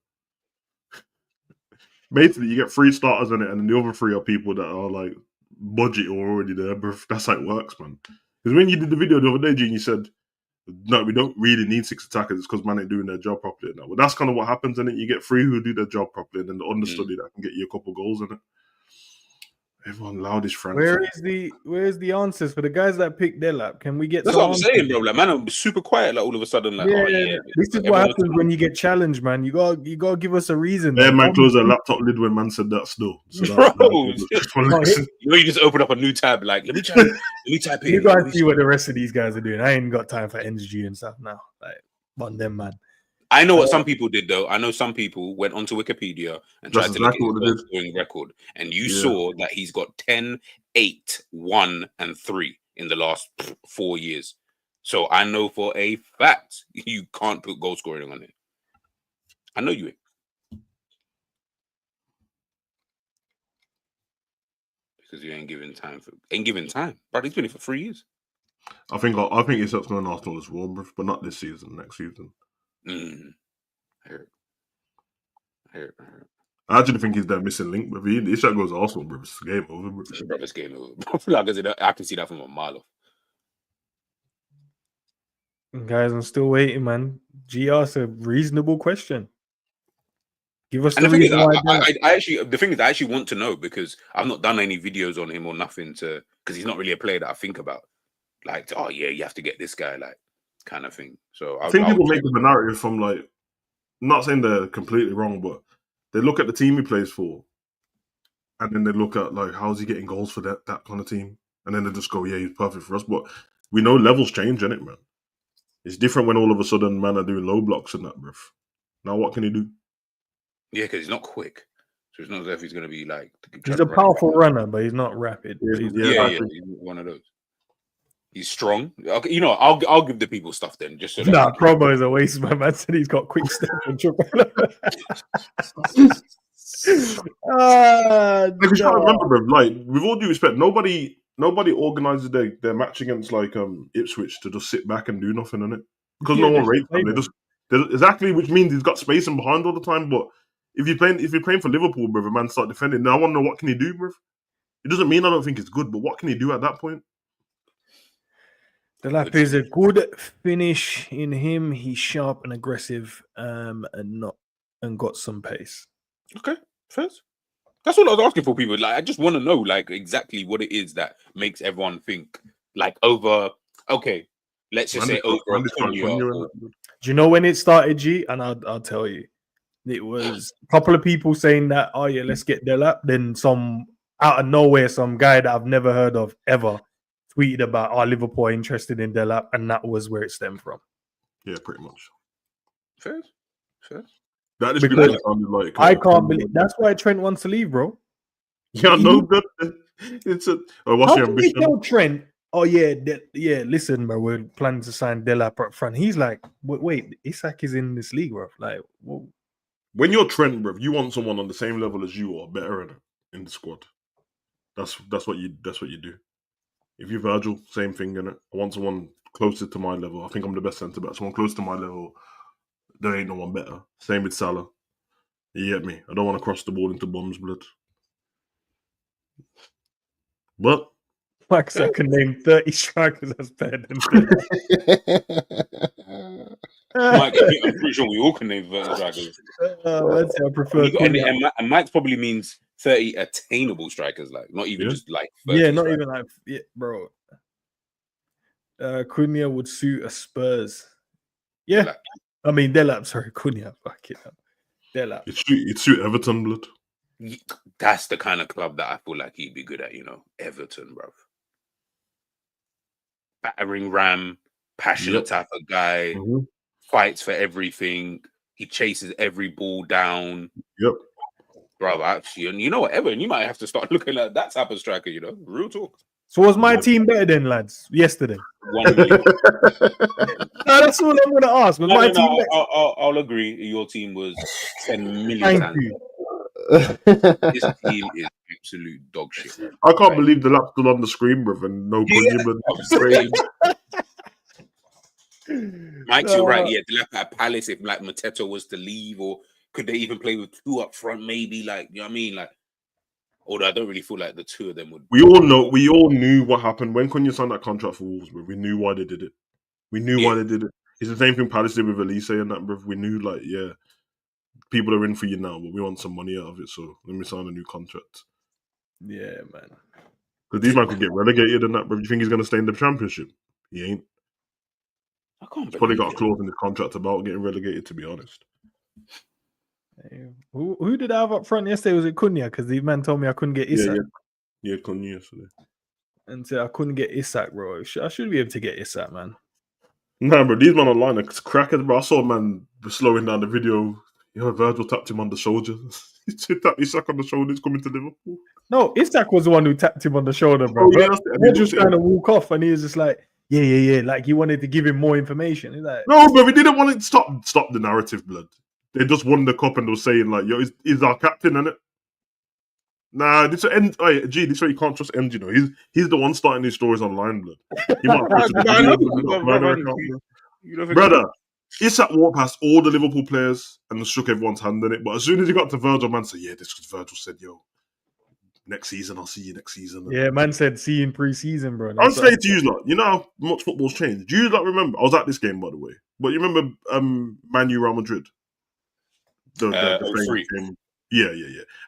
Basically, you get 3 starters in it, and then the other 3 are people that are like budget or already there, bro. That's how it works, man. Because when you did the video the other day, Gene, you said, no, we don't really need 6 attackers because man ain't doing their job properly now. Well, that's kind of what happens in it. You get 3 who do their job properly, and then the understudy that can get you a couple goals in it. Everyone loud is French. Where's the answers for the guys that picked Delap? Can we get? That's what I'm saying, bro. Like, man, I'm super quiet. Like all of a sudden, like, this is what happens when you get challenged, man. You gotta give us a reason. Yeah, man, close their laptop lid when man said that. Still, so you just open up a new tab. Like, let me type in. You guys see what the rest of these guys are doing. I ain't got time for ENDZ and stuff now. Like, on them, man. I know what some people did though. I know some people went onto Wikipedia and tried to look at his goal scoring record, and you saw that he's got 10, 8, 1, and 3 in the last 4 years. So I know for a fact you can't put goal scoring on it. I know you ain't. because you ain't giving time. But he's been here for 3 years. I think Isak's going to Arsenal as well, but not this season. Next season. I heard. I actually think he's their missing link. But if Isak goes to Arsenal, bro, it's game over. Bro. It's game over. Like, I can see that from a mile off. Guys, I'm still waiting, man. G asked a reasonable question. Give us And the the thing is, reason why. I actually want to know because I've not done any videos on him or nothing because he's not really a player that I think about. Like, oh yeah, you have to get this guy, like, kind of thing. So I think people make the narrative from like, not saying they're completely wrong, but they look at the team he plays for, and then they look at like how's he getting goals for that kind of team, and then they just go, yeah, he's perfect for us. But we know levels change, innit, man? It's different when all of a sudden man are doing low blocks and that, bruv. Now what can he do? Yeah, because he's not quick, so it's not as if he's going to be like. He's a powerful runner, but he's not rapid. He's one of those. He's strong. Okay, you know, I'll give the people stuff then. Just so nah, promo is a waste. My man said he's got quick step and triple. Because you gotta remember, bro, like with all due respect, nobody organizes their match against like Ipswich to just sit back and do nothing in it because no one rates them. Exactly, which means he's got space in behind all the time. But if you're playing for Liverpool, bro, man, start defending. Now I want to know what can he do, bro. It doesn't mean I don't think it's good, but what can he do at that point? Delap is a good finish in him. He's sharp and aggressive, and got some pace. Okay, first. That's what I was asking for people. Like, I just want to know, like, exactly what it is that makes everyone think, like, over. Okay, let's just say over. Do you know when it started, G? And I'll tell you, it was a couple of people saying that. Oh yeah, let's get Delap. Then some out of nowhere, some guy that I've never heard of ever tweeted about Liverpool are interested in Delap, and that was where it stemmed from. Yeah, pretty much. Fair. That is because sounded like I can't believe that's why Trent wants to leave, bro. Yeah, no good. It's a what's your ambition? How can you tell Trent? Oh yeah, listen, bro, we're planning to sign Delap up front. He's like, wait, Isak is in this league, bro. Like, whoa. When you're Trent, bro, you want someone on the same level as you or better in the squad. That's what you do. If you're Virgil, same thing, innit? I want someone closer to my level. I think I'm the best centre back. Someone close to my level. There ain't no one better. Same with Salah. You get me? I don't want to cross the ball into bums, blood. But Max, I can name 30 strikers that's better than Mike, I'm pretty sure we all can name 30 strikers. I prefer. And Mike probably means 30 attainable strikers, like not even just like 30 not strikers. even like bro. Cunha would suit a Spurs. Yeah, Delap. I mean Delap. Sorry, Cunha. Fuck it up. Delap. It'd suit Everton, blood. That's the kind of club that I feel like he'd be good at. You know, Everton, bro. Battering ram, passionate type of guy. Mm-hmm. Fights for everything. He chases every ball down. Yep. Bro, actually, and you know what, Everton, you might have to start looking at that type of striker, you know? Real talk. So was my team better than, lads, yesterday? 1 million. No, that's all I'm going to ask. Was my team better? I'll agree. Your team was 10 million. Thank you. This team is absolute dog shit. Bro. I can't believe the lap's still on the screen, bro, and no Cunha, Mike's, you're right. Yeah, Delap at Palace, if like Mateta was to leave, or could they even play with two up front? Maybe, like, you know what I mean? Like, although I don't really feel like the two of them would. We all knew what happened when Cunha signed that contract for Wolves, bro. We knew why they did it. We knew why they did it. It's the same thing Palace did with Elise and that, bro. We knew, like, yeah, people are in for you now, but we want some money out of it, so let me sign a new contract. Yeah, man. Because these man could get relegated and that, bro. You think he's going to stay in the Championship? He ain't. I can't. He's probably got a clause in his contract about getting relegated, to be honest. Who did I have up front yesterday? Was it Cunha? Because the man told me I couldn't get Isak. Yeah, Cunha yesterday. And so I couldn't get Isak, bro. I should be able to get Isak, man. Nah, bro, these men online are crackers, bro. I saw a man slowing down the video. You know, Virgil tapped him on the shoulder. He tapped Isak on the shoulder. He's coming to Liverpool. No, Isak was the one who tapped him on the shoulder, bro. Oh, yeah, He just trying to walk off, and he was just like, yeah. Like he wanted to give him more information. He's like, no, bro, we didn't want to stop the narrative, blood. They just won the cup and they were saying, like, yo, he's our captain, innit? Nah, this end. Hey, G, this way you can't trust end. You know, he's the one starting these stories online, blood. He might have posted a video of the burner account, brother. Isak walked past all the Liverpool players and shook everyone's hand in it. But as soon as he got to Virgil, man said, "Yeah, this because Virgil said, yo, next season I'll see you next season." Yeah, man said see you in pre-season, bro. I'll say to you, lot, you know how much football's changed. Do you like remember? I was at this game, by the way. But you remember Man U Real Madrid? The free. game. Yeah.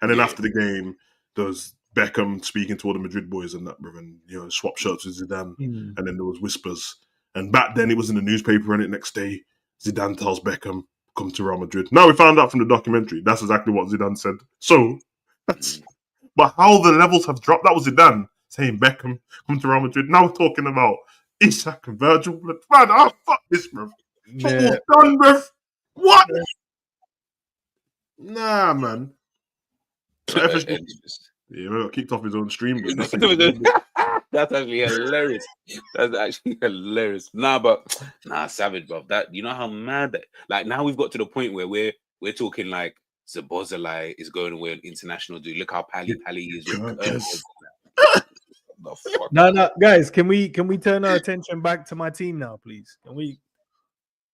And then after the game, there was Beckham speaking to all the Madrid boys and that, bro, and swap shirts with Zidane. And then there was whispers. And back then, it was in the newspaper, and the next day, Zidane tells Beckham, "Come to Real Madrid." Now we found out from the documentary that's exactly what Zidane said. So, but how the levels have dropped. That was Zidane saying Beckham, "Come to Real Madrid." Now we're talking about Isak and Virgil. Man, fuck this, bro. Football's done, bro. What? Nah, man. Yeah, man, got kicked off his own stream. That's actually hilarious. That's actually hilarious. Nah, savage, bro. That you know how mad that. Like now we've got to the point where we're talking like Szoboszlai is going away on international. Dude, look how pally is. No, guys, can we turn our attention back to my team now, please? Can we?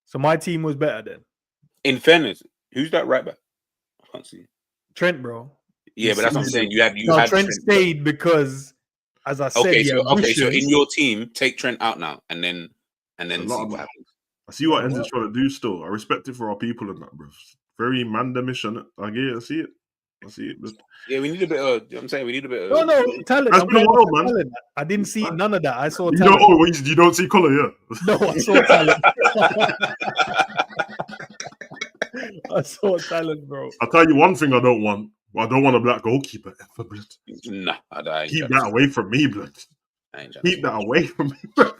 So my team was better then. In fairness, who's that right back? I can't see. Trent, bro. Yeah, but that's what I'm saying. You had Trent stayed because, as I said, so in your team, take Trent out now, and then see what happens. I see what ENDZ is trying to do. Still, I respect it for our people and that, bro. Very mandemish, and I get it. I see it. But... Yeah, we need a bit of. You know what I'm saying we need a bit of. No, talent. That's been a while, man. Talent. I didn't see none of that. I saw. You talent. You don't see color, yeah. No, I saw talent. I saw talent, bro. I'll tell you one thing I don't want. I don't want a black goalkeeper ever, blood. Nah, I keep that away from me, blood. Keep that away from me, blood.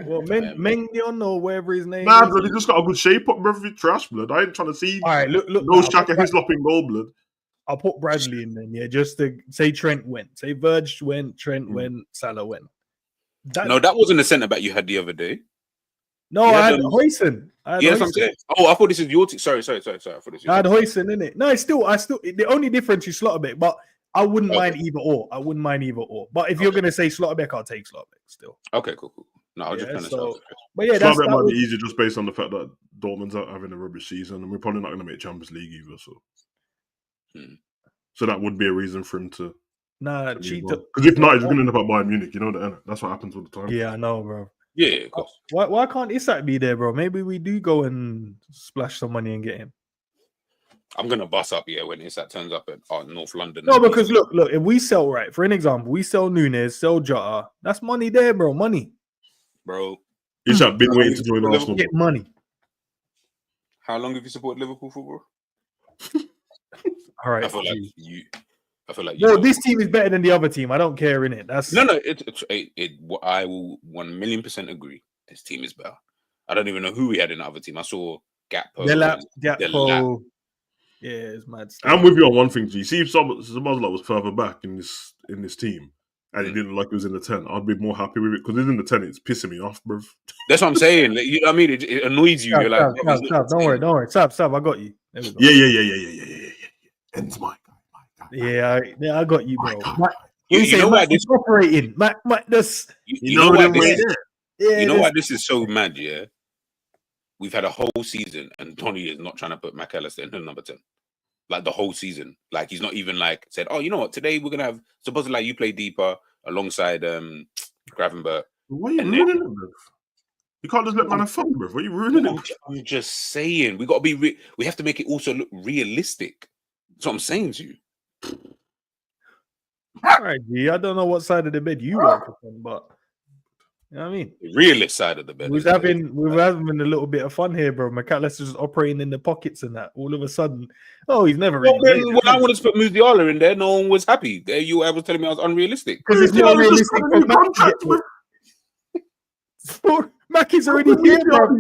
Well, Mengion or wherever his name. Nah, blood, he just got a good shape up, bro. Trash, blood. I ain't trying to see. All right, look. No Shaka Hisloping goal, blood. I'll put Bradley in then, just to say Trent went. Say Verge went, Trent went, Salah went. That wasn't the centre back you had the other day. No, I had Huijsen. Yes, I'm saying. Oh, I thought this is your team. Sorry. I thought this is I had Huijsen in it. No, I still. The only difference is Slotterbeck, but I wouldn't mind either or. But if you're gonna say Slotterbeck, I'll take Slotterbeck still. Okay, cool. No, I was just trying to. But yeah, that might be easier just based on the fact that Dortmund's out having a rubbish season, and we're probably not gonna make Champions League either. So that would be a reason for him to. Nah, cheat. Because if not, he's gonna end up at Bayern Munich. You know that. That's what happens all the time. Yeah, I know, bro. Yeah, of course. Why can't Isak be there, bro? Maybe we do go and splash some money and get him. I'm gonna bust up when Isak turns up at North London. No, because look, if we sell for an example, we sell Nunes, sell Jota, that's money there, bro. Money, bro. Isak been waiting to join Arsenal. Get money. How long have you supported Liverpool football? All right, I feel like no, this team is better than the other team. I don't care in it. That's no. I will 1,000,000% agree. This team is better. I don't even know who we had in the other team. I saw Gakpo. Yeah, it's mad stuff. I'm with you on one thing, G. See if Szoboszlai was further back in this team and he didn't like he was in the 10, I'd be more happy with it because he's in the 10. It's pissing me off, bro. That's what I'm saying. Like, you know what I mean? It annoys you. You're like, stop. Don't worry. Stop. I got you. Yeah. Ends my guy. Yeah, I got you, bro. You know why this operating? Mac, this. You know why this is so mad? Yeah, we've had a whole season and Tony is not trying to put McAllister in the number 10. Like the whole season, like he's not even like said, "Oh, you know what? Today we're gonna have supposedly like you play deeper alongside Gravenberch." Why are you ruining it, bro? You can't just let man have fun, bro. Why are you ruining it? I'm just saying, we got to be. We have to make it also look realistic. That's what I'm saying to you. All right, G. I don't know what side of the bed you work on, but you know what I mean. The realist side of the bed. We're having a little bit of fun here, bro. McAllister's operating in the pockets and that. All of a sudden, I never really. When I wanted to put Musiala in there, no one was happy. I was telling me I was unrealistic because it's more realistic for Mackie's already here, bro.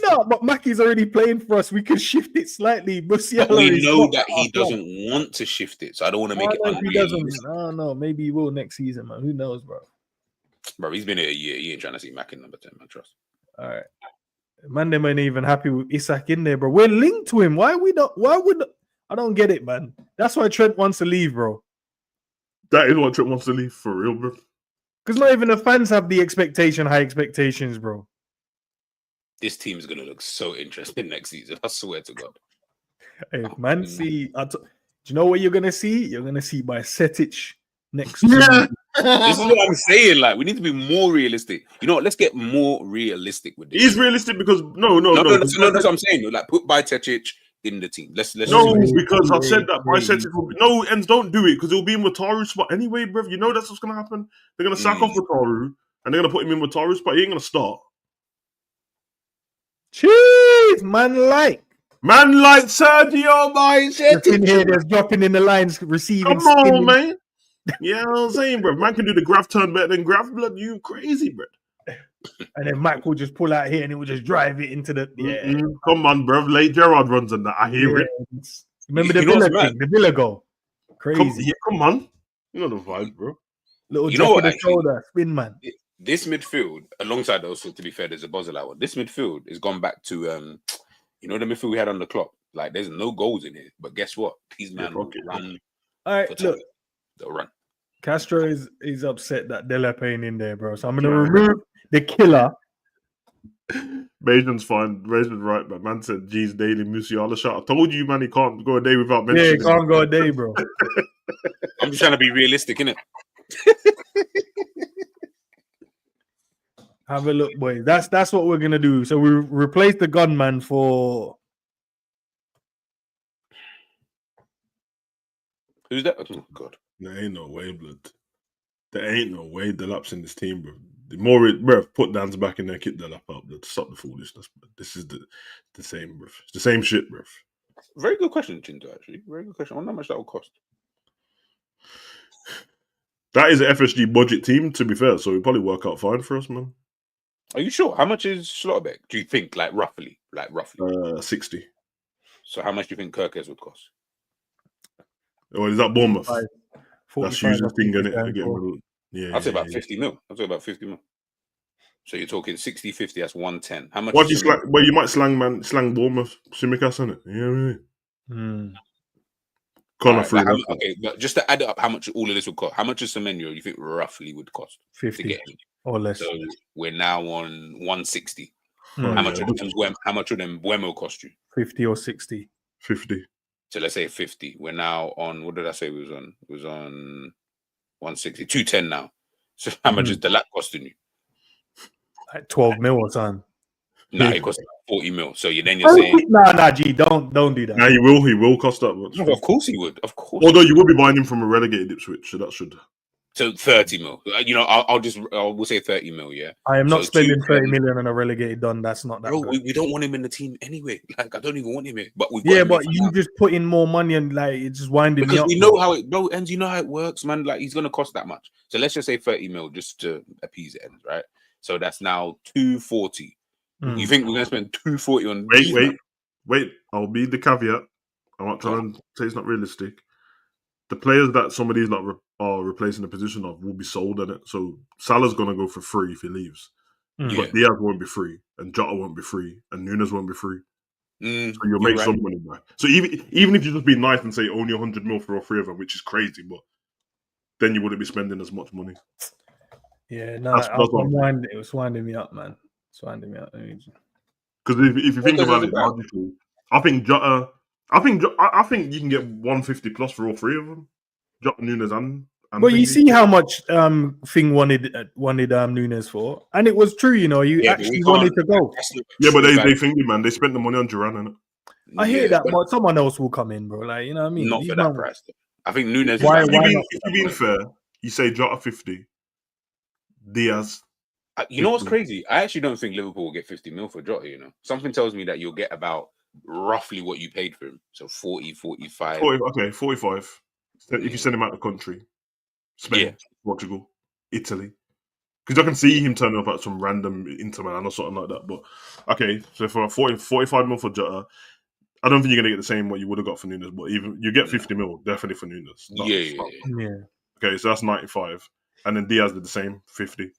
No, but Mackie's already playing for us. We can shift it slightly. Musiala, we know that he doesn't want to shift it, so I don't want to make it unrealistic. No, maybe he will next season, man. Who knows, bro? Bro, he's been here a year. He ain't trying to see Mack in number 10, man. Trust. All right. Man, them ain't even happy with Isak in there, bro. We're linked to him. Why would I don't get it, man. That's why Trent wants to leave, bro. That is what Trent wants to leave for real, bro. Because not even the fans have the high expectations, bro. This team is gonna look so interesting next season. I swear to God. Hey, man, see, do you know what you're gonna see? You're gonna see BAJCETIC next. Yeah. This is what I'm saying. Like, we need to be more realistic. You know what? Let's get more realistic with this. He's realistic because no. That's what I'm saying. Like, put BAJCETIC in the team. Let's No, just because I've said that BAJCETIC will be no, and don't do it because it'll be in Wataru's spot anyway, bro. You know that's what's gonna happen. They're gonna sack off Wataru and they're gonna put him in Wataru's spot. He ain't gonna start. Jeez, man, like Sergio BAJCETIC. in here, there's dropping in the lines, receiving. Come on, man. Yeah, I'm saying, bro. Man can do the graph turn better than graph blood. You crazy, bro. And then Mac will just pull out here and it will just drive it into the. Yeah. Come on, bro. Late Gerard runs on that. I hear it. Remember the Villa thing, the Villa goal? Crazy. Come on. You know the vibe, bro. Little drop of the shoulder, spin man. This midfield, alongside also, to be fair, there's a buzzer like one. This midfield has gone back to the midfield we had on the clock. Like, there's no goals in here, but guess what? These men run. All right, look, they'll run. Castro is upset that Dele ain't in there, bro. So I'm gonna remove the killer. Bajan's fine. Bajan's right, but man said, "Geez, daily Musiala shot." I told you, man, he can't go a day without mentioning. Yeah, he can't go a day, bro. I'm just trying to be realistic, innit? Have a look, boys. That's what we're gonna do. So we replace the gunman for. Who's that? Oh God. There ain't no way, blood. There ain't no way Delap's in this team, bro. The more it, bro, put Dan's back in there, kick Delap up, blood. Stop the foolishness, bro. This is the same, bro. It's the same shit, bro. Very good question, Chinto, actually. Very good question. I wonder how much that will cost. That is an FSG budget team, to be fair, so it'll probably work out fine for us, man. Are you sure? How much is Schlotterbeck? Do you think, like roughly? 60. So how much do you think Kirkes would cost? Oh, is that Bournemouth? 45, That's usually thing, isn't it? I'd say about 50 mil. I'd say about 50 mil. So you're talking 60-50, that's 110. How much? What do you slang? Well, you might slang Bournemouth, Simicast, innit? You know what I mean? Okay, but just to add it up, how much all of this would cost? How much is Semenyo you think roughly would cost 50 to get him? Or less? So we're now on 160. How much would them Buemo cost you? 50 or 60. 50. So let's say 50. We're now on, what did I say we was on? It was on 160, 210 now. So how much is the lap costing you? Like 12 mil or something. No, it costs 40 mil. So you're saying nah, G, don't do that. Nah, he will cost that much. No, of course he would. Of course. Although you will be buying him from a relegated Ipswich, so that should. So 30 mil. You know, we'll say 30 mil, yeah. I am not spending 30 million on a relegated Don. That's not that. Bro, good. we don't want him in the team anyway. Like, I don't even want him here. But but you just put in more money and like it's just winding me up. We know how it, bro, Ends, you know how it works, man. Like, he's gonna cost that much. So let's just say 30 mil just to appease Ends, right? So that's now 240. You think we're gonna spend 240 on? Wait. I'll be the caveat. I'm not trying to say it's not realistic. The players that some of these are replacing the position of will be sold in it. So Salah's gonna go for free if he leaves, but Diaz won't be free, and Jota won't be free, and Nunes won't be free. So you'll make some money back. So even if you just be nice and say only 100 mil for all three of them, which is crazy, but then you wouldn't be spending as much money. Yeah, no, it was winding me up, man. It's winding me up. Because if you think about it logically, I think Jota. I think you can get 150 plus for all three of them. Jota, Nunes, and well, you see how much Thing wanted Nunes for, and it was true. You know, actually wanted to go. Yeah, but they fingered, man. They spent the money on Duran, innit? I hear that, but someone else will come in, bro. Like, you know what I mean? Not for that price. I think Nunes. If you're being fair, you say Jota 50, Diaz. You know what's crazy? I actually don't think Liverpool will get 50 mil for Jota. You know, something tells me that you'll get about roughly what you paid for him. So 40, 45. 45. If you send him out of the country, Spain, Portugal, Italy. Because I can see him turning up at some random Inter Milan or something like that. But okay, so for 45 mil for Jota, I don't think you're going to get the same what you would have got for Nunes. But even you get 50 mil definitely for Nunes. Yeah. Okay, so that's 95. And then Diaz did the same, 50.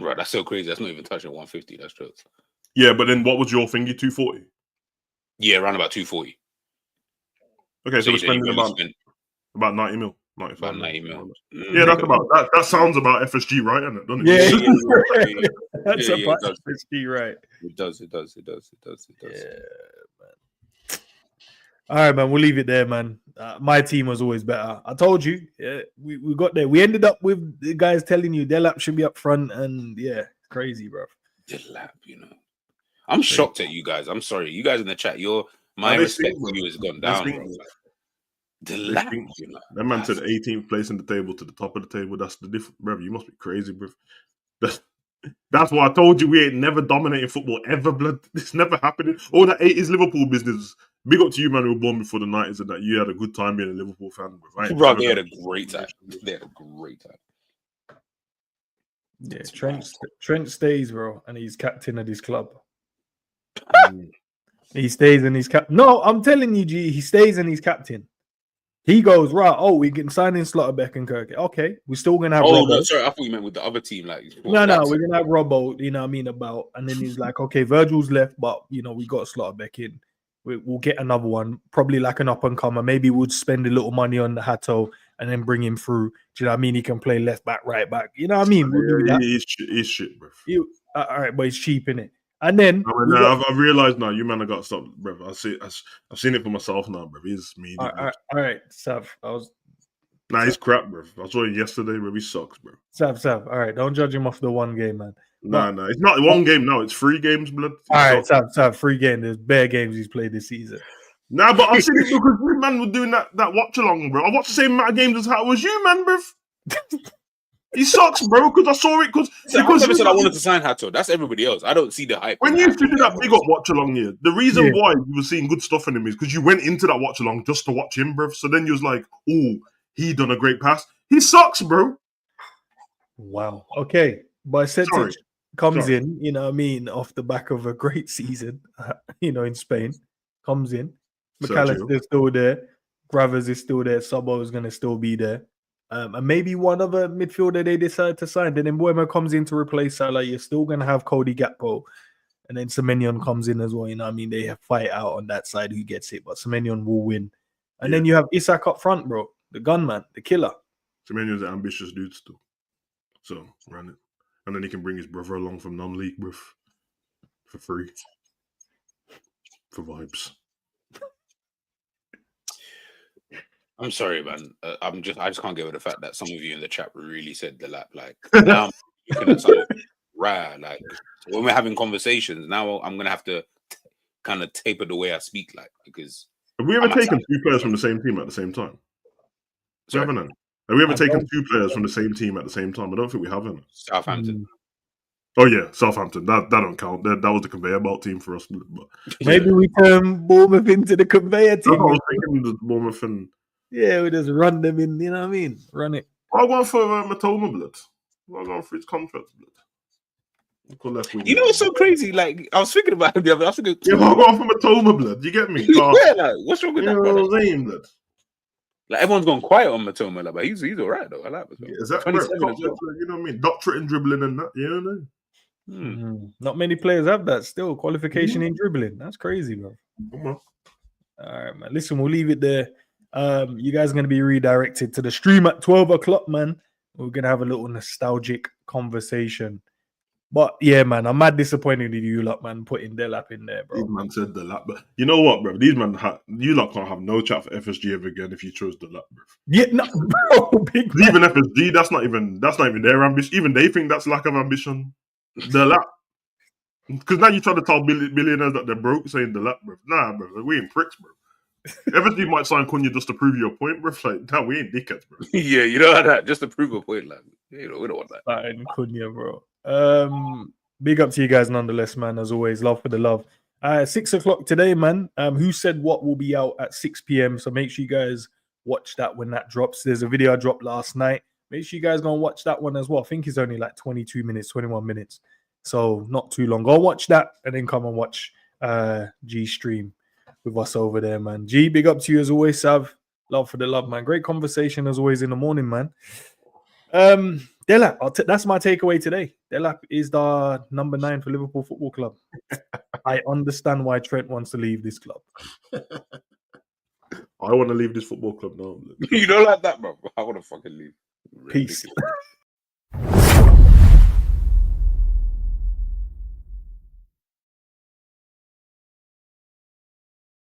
Right, that's so crazy. That's not even touching 150. That's true. Yeah, but then what was your thingy? 240? Yeah, around about 240. Okay, so we're spending about 90 mil. About 90 mil. Yeah, that's about that. That sounds about FSG, right? Isn't it? Doesn't Yeah, yeah. that's Yeah, about it does. FSG, right? It does. Yeah, man. All right, man. We'll leave it there, man. My team was always better. I told you, yeah, we got there. We ended up with the guys telling you Delap should be up front, and yeah, crazy, bro. Delap, you know. I'm shocked at you guys. I'm sorry, you guys in the chat. My respect for you has gone down, bro. Delap, you know. That man said 18th place in the table to the top of the table. That's the difference, bro. You must be crazy, bro. That's why I told you we ain't never dominating football ever, blood. It's never happening. All that 80s Liverpool business. Big up to you, man, who were born before the 90s and that you had a good time being a Liverpool fan, bro. Bro, they had a great time. Yeah, Trent stays, bro, and he's captain of this club. He stays and he's captain. No, I'm telling you, G, he stays and he's captain. He goes, right, oh, we can sign in Slotterbeck and Kirk. Okay, we're still going to have Robbo. No, sorry, I thought you meant with the other team. Like, no, we're going to have Robbo, you know what I mean, about. And then he's like, okay, Virgil's left, but, you know, we got Slotterbeck in. We'll get another one, probably like an up-and-comer. Maybe we'll spend a little money on the Hato and then bring him through. Do you know what I mean? He can play left back, right back. You know what I mean? We'll do that. He's shit, bro. All right, but he's cheap, innit? And then I've realized now, you man have got to stop, bro. I've seen it for myself now, bro. He's medium. All right, Sav. He's crap, bro. I saw him yesterday, bro. He sucks, bro. Sav. All right, don't judge him off the one game, man. No, it's not one game now. It's 3 games, blood. All right, Sav. 3 games. There's bare games he's played this season. Nah, but I've seen it because you man were doing that watch along, bro. I watched the same amount of games as how it was you, man, bro. He sucks, bro, because I saw it because I said I wanted to sign Hato. That's everybody else. I don't see the hype. When you do that big up watch along here, the reason why you were seeing good stuff in him is because you went into that watch along just to watch him, bro. So then you was like, oh, he done a great pass. He sucks, bro. Wow. Okay. BAJCETIC comes in, you know what I mean, off the back of a great season, you know, in Spain. Comes in. McAllister's still there. Gravers is still there. Sobo is going to still be there. And maybe one other midfielder they decide to sign. Then Mbeumo comes in to replace Salah. You're still going to have Cody Gakpo. And then Semenyo comes in as well. You know what I mean? They have fight out on that side who gets it. But Semenyo will win. And then you have Isak up front, bro. The gunman. The killer. Semenyo's an ambitious dude still. So, run it. And then he can bring his brother along from non-league for free. For vibes. I'm sorry, man. I just can't get over the fact that some of you in the chat really said the lap. Like, now I'm looking at something rare. Like, when we're having conversations, now I'm gonna have to kind of taper the way I speak, like, because have we ever taken 2 players from the same team at the same time? Have we ever taken 2 players from the same team at the same time? I don't think we haven't. Southampton. Oh yeah, Southampton. That don't count. That was the conveyor belt team for us. But maybe we turn Bournemouth into the conveyor team. I was thinking the Bournemouth and. Yeah, we just run them in, you know what I mean? Run it. I'll go for Matoma, blood. I'll go for his contract, blood. You know what's so crazy? Like, I was thinking about it the other day. I'll go for Matoma, blood. You get me? Yeah, like, what's wrong with that? What I'm saying, blood? Like, everyone's gone quiet on Matoma, like, but he's all right, though. I like Matoma. Yeah, is that correct? You know what I mean? Doctorate in dribbling and that, you know? Not many players have that still. Qualification in dribbling. That's crazy, bro. All right, man. Listen, we'll leave it there. You guys are going to be redirected to the stream at 12 o'clock, man. We're going to have a little nostalgic conversation. But yeah, man, I'm mad disappointed with you lot, man, putting Delap in there, bro. These man said Delap, but you know what, bro? These man, you lot can't have no chat for FSG ever again if you chose Delap, bro. Yeah, no, bro, big man. Even FSG, that's not even their ambition. Even they think that's lack of ambition. Delap. Because now you try to tell billionaires that they're broke saying Delap, bro. Nah, bro, we ain't pricks, bro. FSG might sign Cunha just to prove your point, bro. Like, no, we ain't dickheads, bro. Yeah, you know that, just to prove a point, like, you know, we don't want that. Sign Cunha, bro. Big up to you guys nonetheless, man. As always, love for the love. 6 o'clock today, man. Who Said What will be out at 6 p.m. So make sure you guys watch that when that drops. There's a video I dropped last night. Make sure you guys go and watch that one as well. I think it's only like 22 minutes, 21 minutes. So not too long. Go watch that and then come and watch G stream with us over there, man. G, big up to you as always, Sav. Love for the love, man. Great conversation as always in the morning, man. Delap, that's my takeaway today. Delap is the number 9 for Liverpool Football Club. I understand why Trent wants to leave this club. I want to leave this football club now. You don't like that, bro? I want to fucking leave. Peace. Ridiculous.